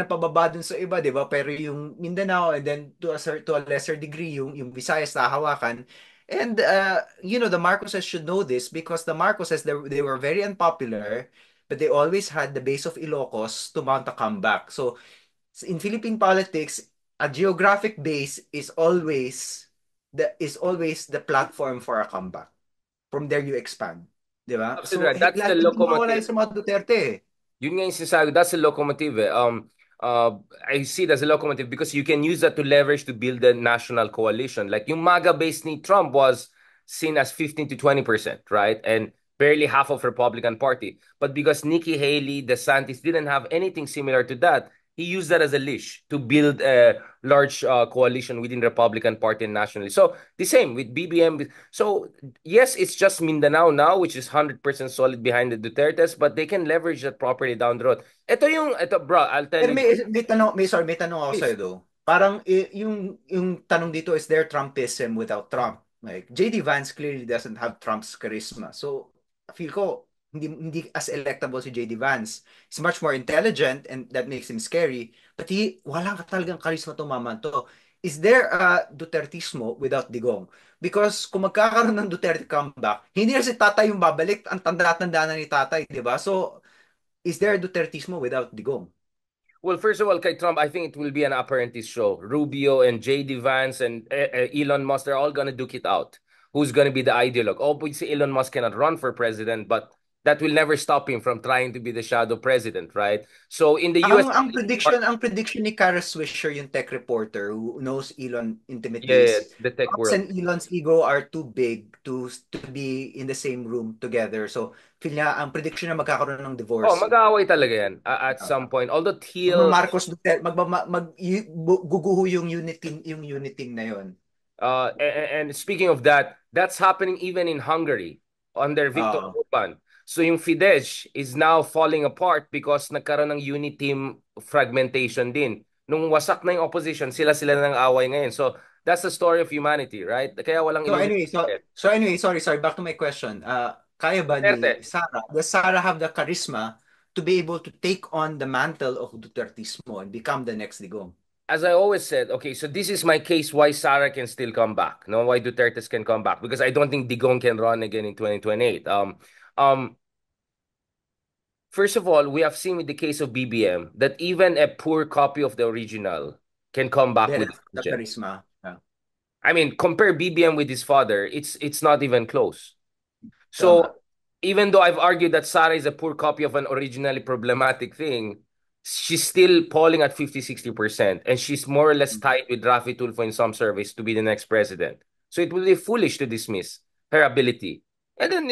Speaker 2: ng pababa dun sa iba, di ba? Pero yung Mindanao, and then to a lesser degree, yung Visayas, nahahawakan. And, the Marcoses should know this because the Marcoses, they were very unpopular, but they always had the base of Ilocos to mount a comeback. So, in Philippine politics, a geographic base is always the platform for a comeback. From there you expand. Di ba?
Speaker 1: Absolutely
Speaker 2: So,
Speaker 1: right. That's the
Speaker 2: lagi hindi mawala
Speaker 1: locomotive.
Speaker 2: yung sa mga Duterte. Eh.
Speaker 1: Yun nga yung sinasabi, that's the locomotive eh. I see it as a locomotive because you can use that to leverage to build a national coalition. Like yung MAGA base ni Trump was seen as 15 to 20%, right? And barely half of Republican Party. But because Nikki Haley, DeSantis didn't have anything similar to that, he used that as a leash to build a large coalition within Republican Party and nationally. So the same with BBM. So yes, it's just Mindanao now, which is 100% solid behind the Dutertes, but they can leverage that properly down the road. Ito bro, I'll tell
Speaker 2: Pero
Speaker 1: you,
Speaker 2: may tanong ako sa'yo
Speaker 1: please.
Speaker 2: though. Parang yung tanong dito is there Trumpism without Trump? Like JD Vance clearly doesn't have Trump's charisma. So feel ko hindi as electable si JD Vance. He's much more intelligent and that makes him scary. But wala ka talagang charisma to mama to. Is there a Dutertismo without Digong? Because kung magkakaroon ng Duterte comeback, hindi na si Tatay yung babalik. Ang tanda-tanda na ni Tatay, di ba? So, is there a Dutertismo without Digong?
Speaker 1: Well, first of all, kay Trump, I think it will be an apprentice show. Rubio and JD Vance and Elon Musk, they're all gonna duke it out. Who's gonna be the ideologue? Obviously, Elon Musk cannot run for president, but that will never stop him from trying to be the shadow president, right? So in the
Speaker 2: Ang
Speaker 1: US,
Speaker 2: ang prediction ang prediction ni Kara Swisher, yung tech reporter who knows Elon intimately,
Speaker 1: yeah,
Speaker 2: is
Speaker 1: the tech
Speaker 2: Musk
Speaker 1: world.
Speaker 2: and Elon's ego are too big to be in the same room together. So, feel niya, ang prediction na magkakaroon ng
Speaker 1: Oh,
Speaker 2: divorce.
Speaker 1: mag-aaway talaga yan at some point. Although Thiel,
Speaker 2: Marcos Duterte, guguho yung uniting na yon.
Speaker 1: and speaking of that, that's happening even in Hungary under Viktor
Speaker 2: Oo.
Speaker 1: Orban. So yung Fidesz is now falling apart because nagkaroon ng unit team fragmentation din. Nung wasak na yung opposition, sila-sila na ng away ngayon. So that's the story of humanity, right? Kaya walang
Speaker 2: So anyway,
Speaker 1: illuminati.
Speaker 2: sorry, back to my question. Kaya ba ni
Speaker 1: Duterte,
Speaker 2: Sara, does Sara have the charisma to be able to take on the mantle of Dutertismo and become the next Digong?
Speaker 1: as I always said, okay, so this is my case why Sara can still come back. No, why Duterte's can come back because I don't think Digong can run again in 2028. Um, First of all, we have seen with the case of BBM that even a poor copy of the original can come back
Speaker 2: Then
Speaker 1: with
Speaker 2: the
Speaker 1: vengeance.
Speaker 2: charisma. Yeah.
Speaker 1: I mean, compare BBM with his father, it's not even close.
Speaker 2: Tama.
Speaker 1: So even though I've argued that Sara is a poor copy of an originally problematic thing, she's still polling at 50-60%. And she's more or less tied with Rafi Tulfo in some surveys to be the next president. So it would be foolish to dismiss her ability. And then,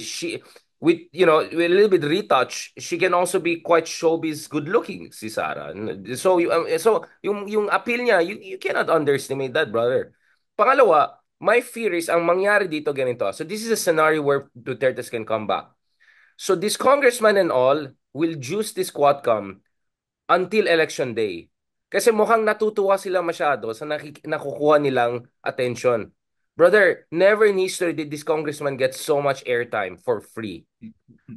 Speaker 1: she, with a little bit retouch, she can also be quite showbiz good looking, si Sara. So yung appeal niya, you cannot underestimate that, brother. Pangalawa, my fear is ang mangyari dito ganito. So this is a scenario where Duterte can come back. So this congressman and all will juice this quadcom until election day. Kasi mukhang natutuwa sila masyado sa nakukuha nilang attention. Brother, never in history did this congressman get so much airtime for free.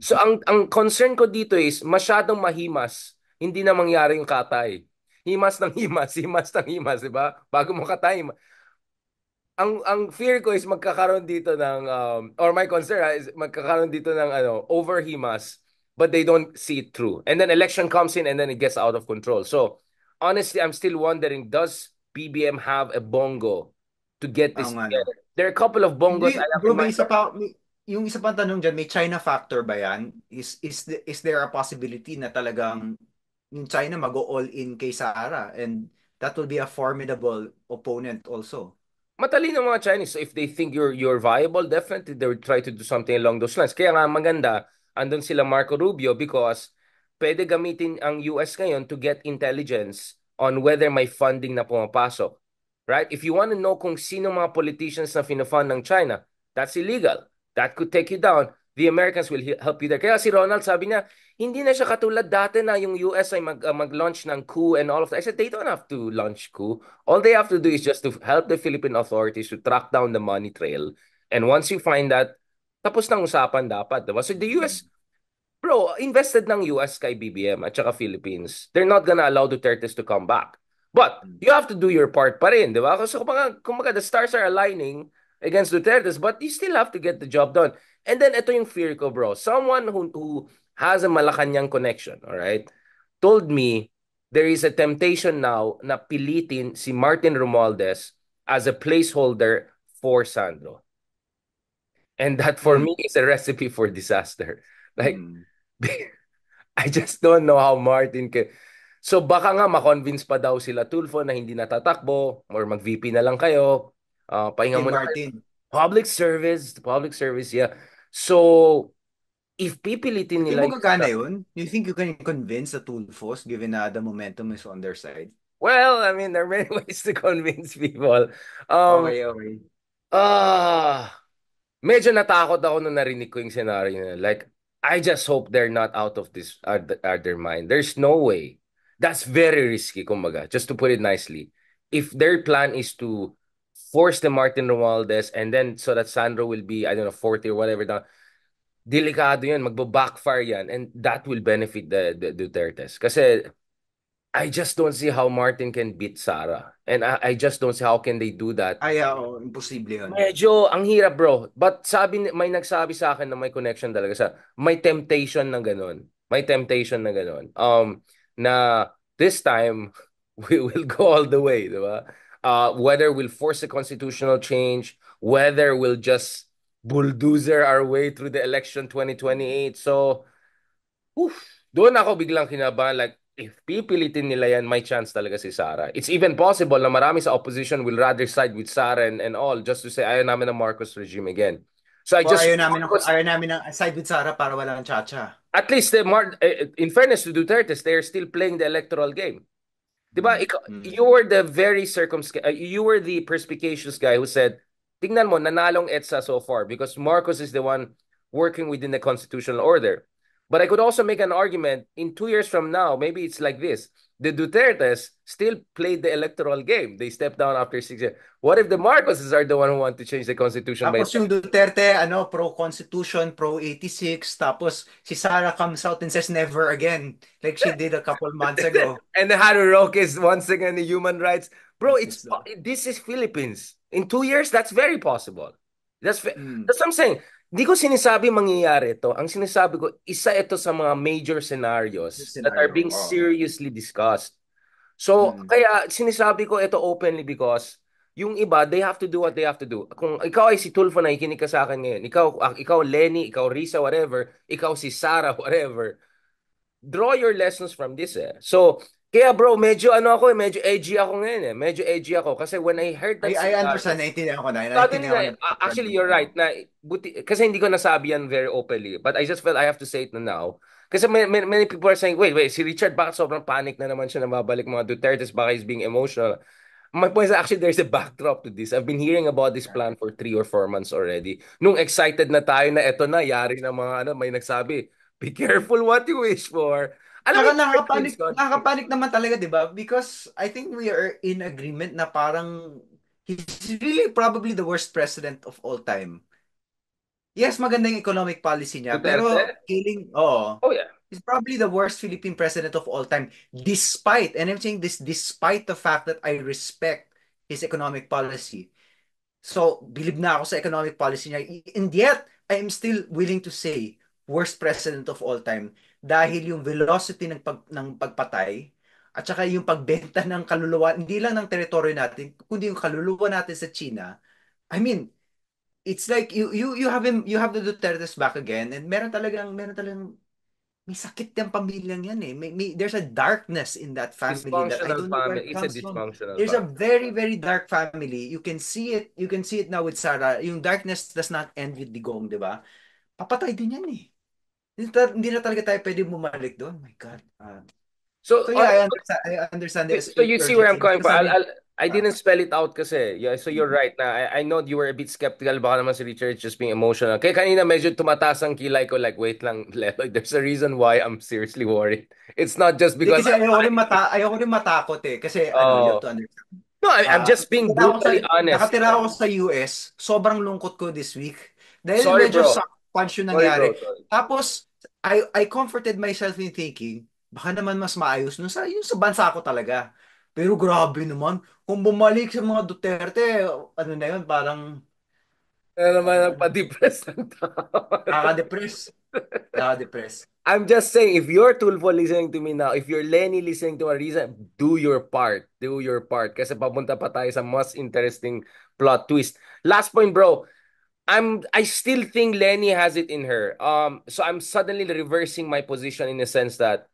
Speaker 1: So ang concern ko dito is masyadong mahimas, hindi na mangyari yung katay. Himas ng himas, himas ng himas, di ba? Bago mo katay, ang fear ko is magkakaroon dito ng or my concern is magkakaroon dito ng overhimas but they don't see it through. And then election comes in and then it gets out of control. So honestly, I'm still wondering, does BBM have a bongo to get
Speaker 2: Oo
Speaker 1: this
Speaker 2: nga, no.
Speaker 1: together? There are a couple of
Speaker 2: Hindi,
Speaker 1: bongos I have
Speaker 2: bro,
Speaker 1: in mind.
Speaker 2: yung isa pa tanong diyan, may China factor ba yan? Is there a possibility na talagang yung China mag-all in kay Sara and that will be a formidable opponent also?
Speaker 1: Matalino mga Chinese. So if they think you're viable, definitely they would try to do something along those lines. Kaya nga maganda, andun sila Marco Rubio because pwede gamitin ang US ngayon to get intelligence on whether may funding na pumapasok. Right? If you want to know kung sino mga politicians na fina-fund ng China, that's illegal. That could take you down. The Americans will help you there. Kaya si Ronald sabi niya, hindi na siya katulad dati na yung US ay mag-launch ng coup and all of that. I said, they don't have to launch coup. All they have to do is just to help the Philippine authorities to track down the money trail. And once you find that, tapos ng usapan dapat, diba? So the US, bro, invested ng US kay BBM at saka Philippines. They're not gonna allow Dutertes to come back. But you have to do your part pa rin, di ba? Kasi kumbaga, the stars are aligning against Dutertes, but you still have to get the job done. And then ito yung fear ko, bro. Someone who has a Malacanang connection, all right, told me there is a temptation now na pilitin si Martin Romualdez as a placeholder for Sandro. And that for
Speaker 2: Mm.
Speaker 1: me is a recipe for disaster. Like,
Speaker 2: Mm.
Speaker 1: I just don't know how Martin can... So baka nga ma-convince pa daw sila Tulfo na hindi natatakbo or mag-VP na lang kayo. Pahinga
Speaker 2: Tin
Speaker 1: muna kayo.
Speaker 2: Martin.
Speaker 1: Public service, yeah. So, if pipilitin
Speaker 2: Hindi
Speaker 1: nila
Speaker 2: mo
Speaker 1: yung...
Speaker 2: gagana yun? You think you can convince the Tulfos given na the momentum is on their side?
Speaker 1: Well, I mean, there are many ways to convince people. Um,
Speaker 2: Okay, okay.
Speaker 1: ah, Medyo natakot ako nung narinig ko yung scenario na. Like, I just hope they're not out of this, out their mind. There's no way. That's very risky, kumbaga, just to put it nicely. If their plan is to force the Martin Romualdez and then so that Sandro will be, I don't know, 40 or whatever, delikado yan, magbo-backfire yan, and that will benefit the Dutertes. Kasi I just don't see how Martin can beat Sarah. And I just don't see how can they do that.
Speaker 2: Ay, oo, imposible yun.
Speaker 1: Medyo ang hirap, bro. But may nagsabi sa akin na may connection talaga sa may temptation na ganun. May temptation na ganun. Na this time we will go all the way, di ba? Whether we'll force a constitutional change, whether we'll just bulldozer our way through the election 2028. So, oof, doon ako biglang kinabahan. Like, if pipilitin nila yan, may chance talaga si Sara. It's even possible na marami sa opposition will rather side with Sara and all just to say, ayaw namin ng Marcos regime again. So I
Speaker 2: Or
Speaker 1: just, Marcos,
Speaker 2: ayaw namin ng side with Sara para wala ng Chacha.
Speaker 1: at least, in fairness to Duterte, they're still playing the electoral game. Diba?
Speaker 2: Mm. Mm.
Speaker 1: You were the very you were the perspicacious guy who said, tingnan mo, nanalong EDSA so far because Marcos is the one working within the constitutional order. But I could also make an argument in 2 years from now, maybe it's like this. The Dutertes still played the electoral game. They stepped down after 6 years. What if the Marcoses are the one who want to change the constitution by
Speaker 2: Tapos yung Duterte, pro-constitution, pro-86, tapos si Sara comes out and says never again, like she did a couple months ago.
Speaker 1: and the Haru Roque is once again the human rights. Bro,
Speaker 2: It's the,
Speaker 1: this is Philippines. In 2 years, that's very possible.
Speaker 2: mm,
Speaker 1: That's what I'm saying. Di ko sinasabi mangyayari ito. Ang sinasabi ko, isa ito sa mga major
Speaker 2: yung
Speaker 1: scenarios that are
Speaker 2: scenario.
Speaker 1: being
Speaker 2: Oh.
Speaker 1: seriously discussed. So,
Speaker 2: Mm.
Speaker 1: kaya sinasabi ko ito openly because yung iba, they have to do what they have to do. Kung ikaw ay si Tulfo na ikinig ka sa akin ngayon, ikaw Lenny, ikaw Risa, whatever, ikaw si Sarah, whatever, draw your lessons from this eh. So, kaya bro, medyo edgy ako ngayon eh. Medyo edgy ako kasi when I heard that
Speaker 2: I understand,
Speaker 1: scenario, sabi
Speaker 2: naiintindihan ko
Speaker 1: nila,
Speaker 2: na background
Speaker 1: actually
Speaker 2: mo.
Speaker 1: you're right na kasi hindi ko nasabi yan very openly, but I just felt I have to say it na now. Kasi many people are saying, wait, si Richard, bakit sobrang panic na naman siya na babalik mga Dutertes, baka he's being emotional. My point is actually there's a backdrop to this. I've been hearing about this
Speaker 2: Yeah.
Speaker 1: plan for 3 or 4 months already. Nung excited na tayo na eto na, yari na mga may nagsabi, be careful what you wish for. Alam mo
Speaker 2: Saka
Speaker 1: yung Philippines country.
Speaker 2: nakakapanik naman talaga, di ba? Because I think we are in agreement na parang he's really probably the worst president of all time. Yes, maganda yung economic policy niya, pero
Speaker 1: Duterte? Oh yeah.
Speaker 2: he's probably the worst Philippine president of all time, despite, and I'm saying this despite the fact that I respect his economic policy. So, bilib na ako sa economic policy niya. And yet, I am still willing to say, worst president of all time. Dahil yung velocity ng pagpatay, at saka yung pagbenta ng kaluluwa, hindi lang ng teritoryo natin, kundi yung kaluluwa natin sa China. I mean, it's like you have the Duterte's back again, and meron talagang may sakit yung pamilyang yan eh. There's a darkness in that family that I
Speaker 1: Dysfunctional
Speaker 2: don't know where
Speaker 1: family.
Speaker 2: it
Speaker 1: It's a
Speaker 2: comes from.
Speaker 1: dysfunctional
Speaker 2: There's a
Speaker 1: family.
Speaker 2: very, very dark family. You can see it. You can see it now with Sarah. Yung darkness does not end with Digong, di ba? Papatay din yan eh. Hindi na talaga tayo pwede bumalik doon. My God.
Speaker 1: So,
Speaker 2: So yeah, I understand the
Speaker 1: so you see where I'm
Speaker 2: urgency.
Speaker 1: coming from.
Speaker 2: Sabi,
Speaker 1: I didn't spell it out kasi. Yeah, so you're right na. I know you were a bit skeptical. Baka naman si Richard just being emotional. Kaya kanina medyo tumataas ang kilay ko. Like, wait lang, Lelo. There's a reason why I'm seriously worried. It's not just
Speaker 2: di
Speaker 1: because
Speaker 2: kasi ayoko rin matakot eh. Kasi ano, you have
Speaker 1: oh
Speaker 2: to understand.
Speaker 1: no, I'm just being brutally honest.
Speaker 2: Nakatira ako sa US, sobrang lungkot ko this week. Dahil
Speaker 1: Sorry,
Speaker 2: medyo
Speaker 1: bro.
Speaker 2: suck punch yung
Speaker 1: Sorry, bro.
Speaker 2: nangyari.
Speaker 1: Sorry.
Speaker 2: Tapos, I comforted myself in thinking, baka naman mas maayos yung sa bansa ko talaga. Pero grabe naman, kung bumalik sa mga Duterte, ano na yun, parang
Speaker 1: Ano naman ang
Speaker 2: uh,
Speaker 1: pa-depress ng tao.
Speaker 2: nakaka-depress. Nakaka-depress.
Speaker 1: I'm just saying, if you're Tulfo listening to me now, if you're Lenny listening to Marisa, do your part. Do your part. Kasi papunta pa tayo sa most interesting plot twist. Last point, bro. I still think Lenny has it in her. So I'm suddenly reversing my position in the sense that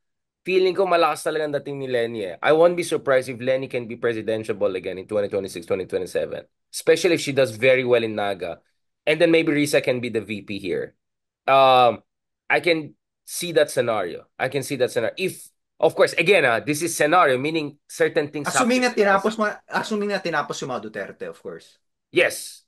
Speaker 1: feeling ko malakas talaga ang dating ni Lenny eh. I won't be surprised if Lenny can be presidentiable again in 2026, 2027. Especially if she does very well in Naga. And then maybe Risa can be the VP here. Um, I can see that scenario. I can see that scenario. If, of course, again, this is scenario, meaning certain things happen.
Speaker 2: Assuming na tinapos yung mga Duterte, of course.
Speaker 1: Yes.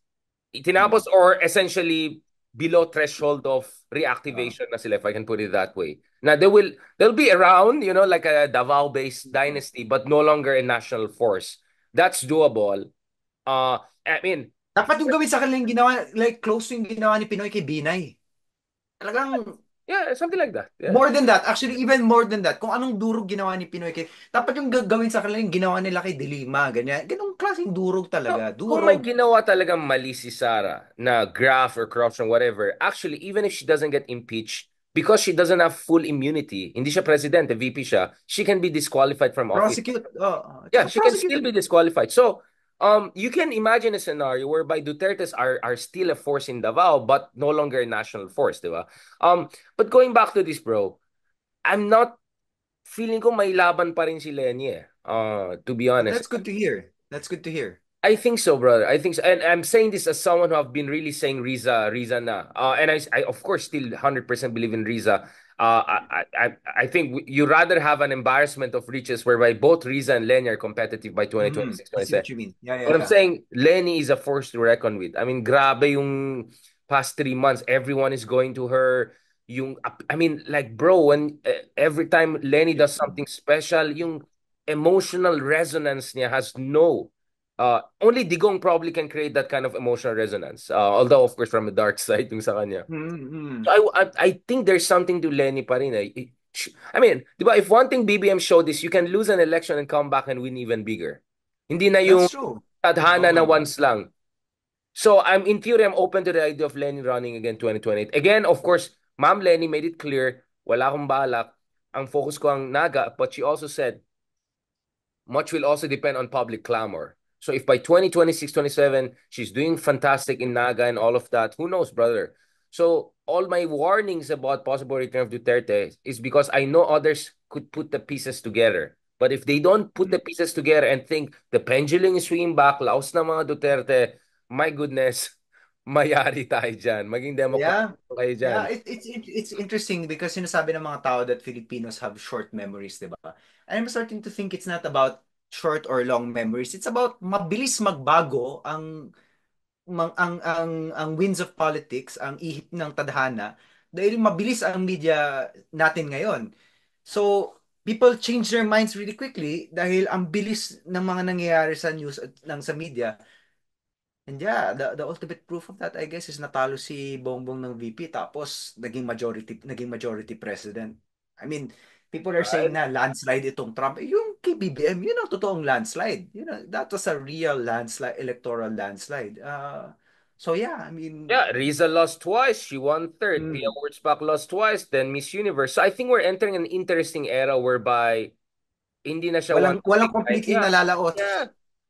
Speaker 2: Hmm.
Speaker 1: Itinapos or essentially below threshold of
Speaker 2: Uh,
Speaker 1: reactivation na sila, if I can put it that way. Now, they'll be around, like a Davao-based dynasty, but no longer a national force. That's doable. I mean,
Speaker 2: Dapat yung gawin sa kanila yung ginawa, like close yung ginawa ni Pinoy kay Binay. Talagang
Speaker 1: yeah, something like that. Yeah.
Speaker 2: more than that, actually even more than that, kung anong durog ginawa ni Pinoy kay, dapat yung gagawin sa kanila yung ginawa nila kay Dilima, ganyan. Ganong klaseng durog
Speaker 1: No,
Speaker 2: talaga,
Speaker 1: kung may
Speaker 2: durog.
Speaker 1: ginawa talagang mali si Sarah na graft or corruption, whatever, actually, even if she doesn't get impeached, because she doesn't have full immunity, hindi siya president, VP siya, she can be disqualified from office.
Speaker 2: Prosecute. Oh,
Speaker 1: Yeah,
Speaker 2: tsaka
Speaker 1: she can still
Speaker 2: prosecute.
Speaker 1: be disqualified. So, you can imagine a scenario whereby Duterte's are still a force in Davao, but no longer a national force, di ba? But going back to this, bro, I'm not feeling ko may laban pa rin si Lenny eh. To be honest.
Speaker 2: That's good to hear. That's good to hear.
Speaker 1: I think so, brother. I think so. And I'm saying this as someone who have been really saying Riza na. And I of course still 100% believe in Riza. I think you rather have an embarrassment of riches whereby both Riza and Lenny are competitive by
Speaker 2: Mm,
Speaker 1: 2026,
Speaker 2: I see
Speaker 1: 27.
Speaker 2: what you mean. Yeah, yeah,
Speaker 1: But I'm
Speaker 2: yeah.
Speaker 1: saying Lenny is a force to reckon with. I mean, grabe yung past 3 months. Everyone is going to her. I mean, like, bro, when every time Lenny does something special, yung emotional resonance niya has no only Digong probably can create that kind of emotional resonance. Although, of course, from the dark side yung sa kanya.
Speaker 2: Mm-hmm.
Speaker 1: So I think there's something to Lenny pa rin. I mean, di ba, if one thing BBM showed is you can lose an election and come back and win even bigger. Hindi na yung
Speaker 2: That's true.
Speaker 1: tadhana
Speaker 2: Oo
Speaker 1: na
Speaker 2: naman.
Speaker 1: once lang. So in theory, I'm open to the idea of Lenny running again 2028. Again, of course, Ma'am Lenny made it clear, wala akong balak. Ang focus ko ang Naga, but she also said, much will also depend on public clamor. So if by 2026, 27, she's doing fantastic in Naga and all of that, who knows, brother? So all my warnings about possible return of Duterte is because I know others could put the pieces together. But if they don't put the pieces together and think the pendulum is swinging back, laos na mga Duterte, my goodness, mayari tayo dyan. Maging Democrat
Speaker 2: Yeah.
Speaker 1: kayo dyan.
Speaker 2: Yeah, it's interesting because sinasabi ng mga tao that Filipinos have short memories, 'di ba? And I'm starting to think it's not about short or long memories. It's about mabilis magbago ang winds of politics, ang ihip ng tadhana dahil mabilis ang media natin ngayon. So, people change their minds really quickly dahil ang bilis ng mga nangyayari sa news at ng sa media. And yeah, the ultimate proof of that, I guess, is natalo si Bongbong ng VP tapos naging majority president. I mean, people are saying
Speaker 1: Right?
Speaker 2: na landslide itong Trump. Yung kay BBM, yun ang totoong landslide. That was a real landslide, electoral landslide. So yeah, I mean,
Speaker 1: Yeah, Riza lost twice. She won third. Pia
Speaker 2: mm,
Speaker 1: Wurtzbach lost twice. Then Miss Universe. So I think we're entering an interesting era whereby hindi na siya one
Speaker 2: walang
Speaker 1: of
Speaker 2: walang
Speaker 1: big guy.
Speaker 2: completely
Speaker 1: Yeah,
Speaker 2: nalalaos.
Speaker 1: yeah.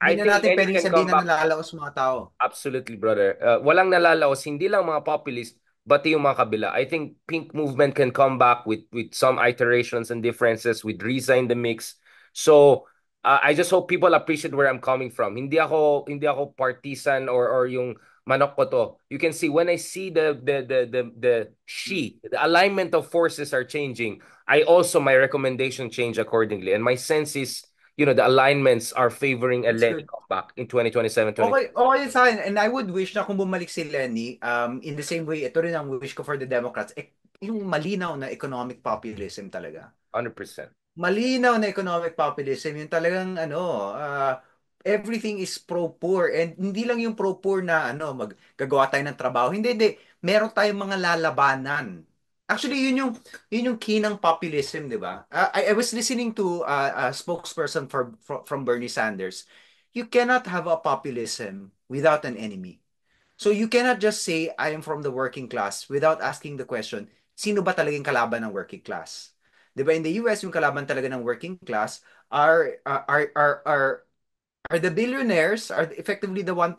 Speaker 2: Hindi
Speaker 1: I
Speaker 2: na
Speaker 1: think
Speaker 2: natin
Speaker 1: Lenny
Speaker 2: pwedeng
Speaker 1: can
Speaker 2: sabihin
Speaker 1: come
Speaker 2: na
Speaker 1: back.
Speaker 2: nalalaos mga tao.
Speaker 1: Absolutely, brother. Walang nalalaos. Hindi lang mga populist. bati yung mga kabila. I think pink movement can come back with some iterations and differences with Riza in the mix. So I just hope people appreciate where I'm coming from. Hindi ako partisan or yung manok ko to. You can see when I see the alignment of forces are changing. I also my recommendation change accordingly. And my sense is, the alignments are favoring a
Speaker 2: That's
Speaker 1: Lenny
Speaker 2: good.
Speaker 1: comeback in 2027,
Speaker 2: Okay, okay sa akin. And I would wish na kung bumalik si Lenny, in the same way, ito rin ang wish ko for the Democrats, yung malinaw na economic populism talaga.
Speaker 1: 100%.
Speaker 2: Malinaw na economic populism, yung talagang everything is pro-poor, and hindi lang yung pro-poor na maggagawa tayo ng trabaho. Hindi, hindi. Meron tayong mga lalabanan. Actually, yun yung key ng populism, di ba? I was listening to a spokesperson from Bernie Sanders. You cannot have a populism without an enemy. So you cannot just say, I am from the working class without asking the question, sino ba talagang kalaban ng working class? 'Di ba, in the US, yung kalaban talaga ng working class are the billionaires, are effectively the 1%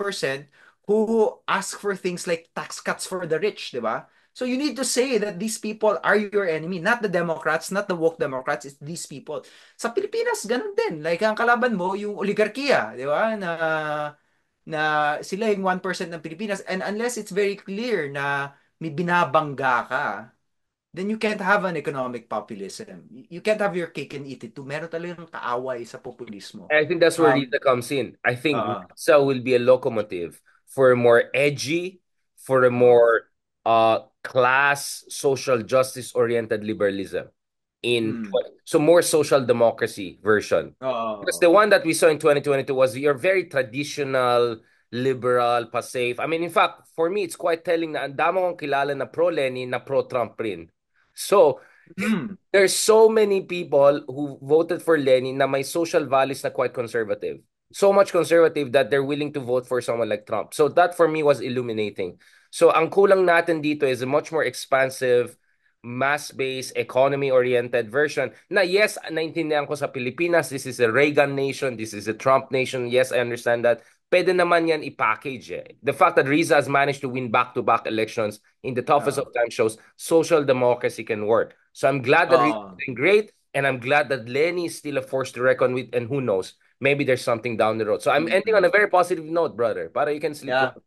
Speaker 2: who ask for things like tax cuts for the rich, 'di ba? So you need to say that these people are your enemy, not the Democrats, not the woke Democrats, it's these people. Sa Pilipinas, ganun din. Like, ang kalaban mo, yung oligarkiya, di ba? Na sila yung 1% ng Pilipinas. And unless it's very clear na may binabangga ka, then you can't have an economic populism. You can't have your cake and eat it too. Meron talagang kaaway sa populismo.
Speaker 1: I think that's where
Speaker 2: Um,
Speaker 1: Rita comes in. I think
Speaker 2: uh,
Speaker 1: Rita will be a locomotive for a more edgy, for a
Speaker 2: uh,
Speaker 1: more class, social justice oriented liberalism in
Speaker 2: mm,
Speaker 1: so more social democracy version. Because
Speaker 2: uh,
Speaker 1: the one that we saw in 2022 was your very traditional liberal, pa-safe. I mean, in fact, for me, it's quite telling na ang dami kong kilala na pro-Lenny, na pro-Trump rin. So,
Speaker 2: mm,
Speaker 1: there's so many people who voted for Lenin na may social values na quite conservative. So much conservative that they're willing to vote for someone like Trump. So that for me was illuminating. So ang kulang natin dito is a much more expansive, mass-based, economy-oriented version na yes, naintindihan ko sa Pilipinas, this is a Reagan nation, this is a Trump nation. Yes, I understand that. Pwede naman yan i-package eh. The fact that Riza has managed to win back-to-back elections in the toughest
Speaker 2: uh,
Speaker 1: of times shows social democracy can work. So I'm glad that Riza
Speaker 2: uh,
Speaker 1: is doing great, and I'm glad that Lenny is still a force to reckon with, and who knows, maybe there's something down the road. So I'm ending on a
Speaker 2: mm,
Speaker 1: very positive note, brother. Para you can sleep
Speaker 2: yeah.
Speaker 1: well.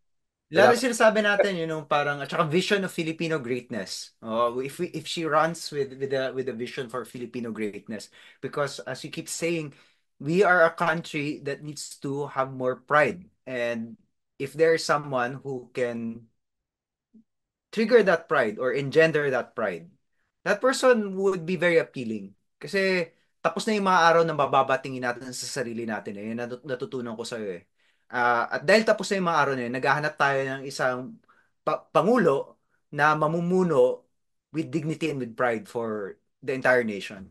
Speaker 2: Lalo
Speaker 1: Relax.
Speaker 2: sinasabi natin, parang, at saka vision of Filipino greatness. If she runs with a vision for Filipino greatness, because as you keep saying, we are a country that needs to have more pride. And if there is someone who can trigger that pride or engender that pride, that person would be very appealing. Kasi tapos na yung mga araw na mababatingin natin sa sarili natin eh. Yun natutunan ko sa'yo eh. At dahil tapos na yung mga araw na yun, naghahanap tayo ng isang pangulo na mamumuno with dignity and with pride for the entire nation.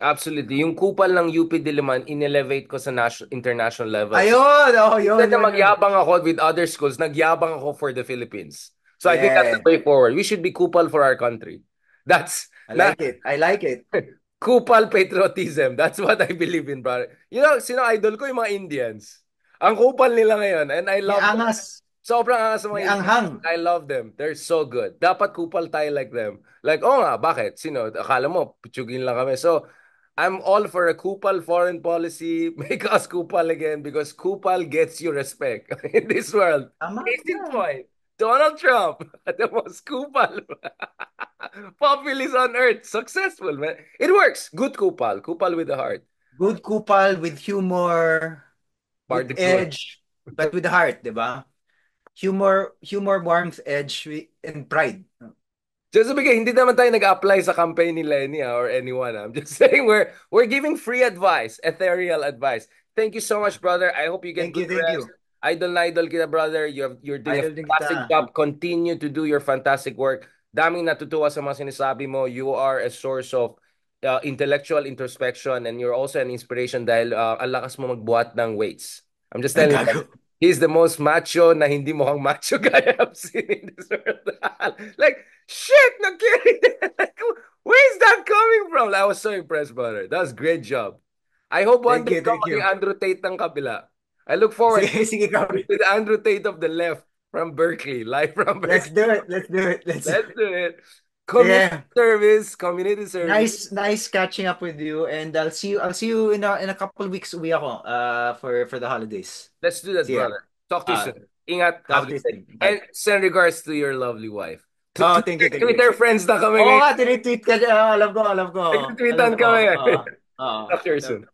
Speaker 1: Absolutely. Yung kupal ng UP Diliman, in-elevate ko sa international level. So,
Speaker 2: Ayun! Oh,
Speaker 1: instead
Speaker 2: yun,
Speaker 1: na
Speaker 2: yun, yun.
Speaker 1: magyabang ako with other schools, nagyabang ako for the Philippines. So I think that's the
Speaker 2: Yeah.
Speaker 1: way forward. We should be kupal for our country. That's
Speaker 2: I
Speaker 1: na
Speaker 2: like it. I like it.
Speaker 1: kupal patriotism. That's what I believe in, brother. Sino idol ko? Yung mga Indians. Ang kupal nila ngayon, and I
Speaker 2: May
Speaker 1: love them.
Speaker 2: angas.
Speaker 1: Sobrang angas sa
Speaker 2: May
Speaker 1: mga Indians.
Speaker 2: anghang.
Speaker 1: I love them. They're so good. Dapat kupal tayo like them. Like, oh nga, bakit? Sino? Akala mo, pitsugin lang kami. So, I'm all for a kupal foreign policy. Make us kupal again because kupal gets you respect in this world.
Speaker 2: Tama
Speaker 1: Case in
Speaker 2: yan.
Speaker 1: point, Donald Trump, the most kupal populist on earth. Successful, man. It works. Good kupal. Kupal with the heart.
Speaker 2: Good kupal with humor, with
Speaker 1: Party food.
Speaker 2: edge, but with the heart, di ba? Humor, warmth, edge, and pride.
Speaker 1: Just to begin, hindi naman tayo nag-apply sa campaign ni Lenny or anyone. I'm just saying we're giving free advice, ethereal advice. Thank you so much, brother. I hope you get
Speaker 2: Thank you,
Speaker 1: good
Speaker 2: thank
Speaker 1: rest.
Speaker 2: you.
Speaker 1: Idol na idol kita, brother. You're doing a
Speaker 2: Idol din kita.
Speaker 1: fantastic job. Continue to do your fantastic work. Daming natutuwa sa mga sinasabi mo. You are a source of intellectual introspection, and you're also an inspiration dahil ang lakas mo magbuhat ng weights. I'm just telling you.
Speaker 2: Gago.
Speaker 1: He's the most macho na hindi mukhang macho guy I've seen in this world. Like, shit, no kidding. Like, where's that coming from? I was so impressed, brother. That was a great job. I hope one
Speaker 2: Thank
Speaker 1: day
Speaker 2: you,
Speaker 1: ikaw
Speaker 2: thank
Speaker 1: maging
Speaker 2: you.
Speaker 1: Andrew Tate ng kabila. I look forward
Speaker 2: Sige, sige,
Speaker 1: to
Speaker 2: kami.
Speaker 1: the Andrew Tate of the left. from Berkeley. Live from
Speaker 2: Let's
Speaker 1: Berkeley.
Speaker 2: do it. Let's do it.
Speaker 1: Let's do it. Community
Speaker 2: Yeah.
Speaker 1: service. Community service.
Speaker 2: Nice catching up with you, and I'll see you in a couple of weeks. Uwi ako for the holidays.
Speaker 1: Let's do that,
Speaker 2: See ya.
Speaker 1: brother. Talk to you
Speaker 2: Uh,
Speaker 1: soon. Ingat. Have
Speaker 2: talk
Speaker 1: a
Speaker 2: to you
Speaker 1: good day.
Speaker 2: soon.
Speaker 1: And
Speaker 2: Bye.
Speaker 1: send regards to your lovely wife.
Speaker 2: Oh, thank you, thank you.
Speaker 1: Twitter friends na kami
Speaker 2: Oo
Speaker 1: ngayon.
Speaker 2: nga, tinitweet ka. Alam ko.
Speaker 1: Nag-tweetan
Speaker 2: Oo,
Speaker 1: kami.
Speaker 2: oo, oo.
Speaker 1: Talk to you soon.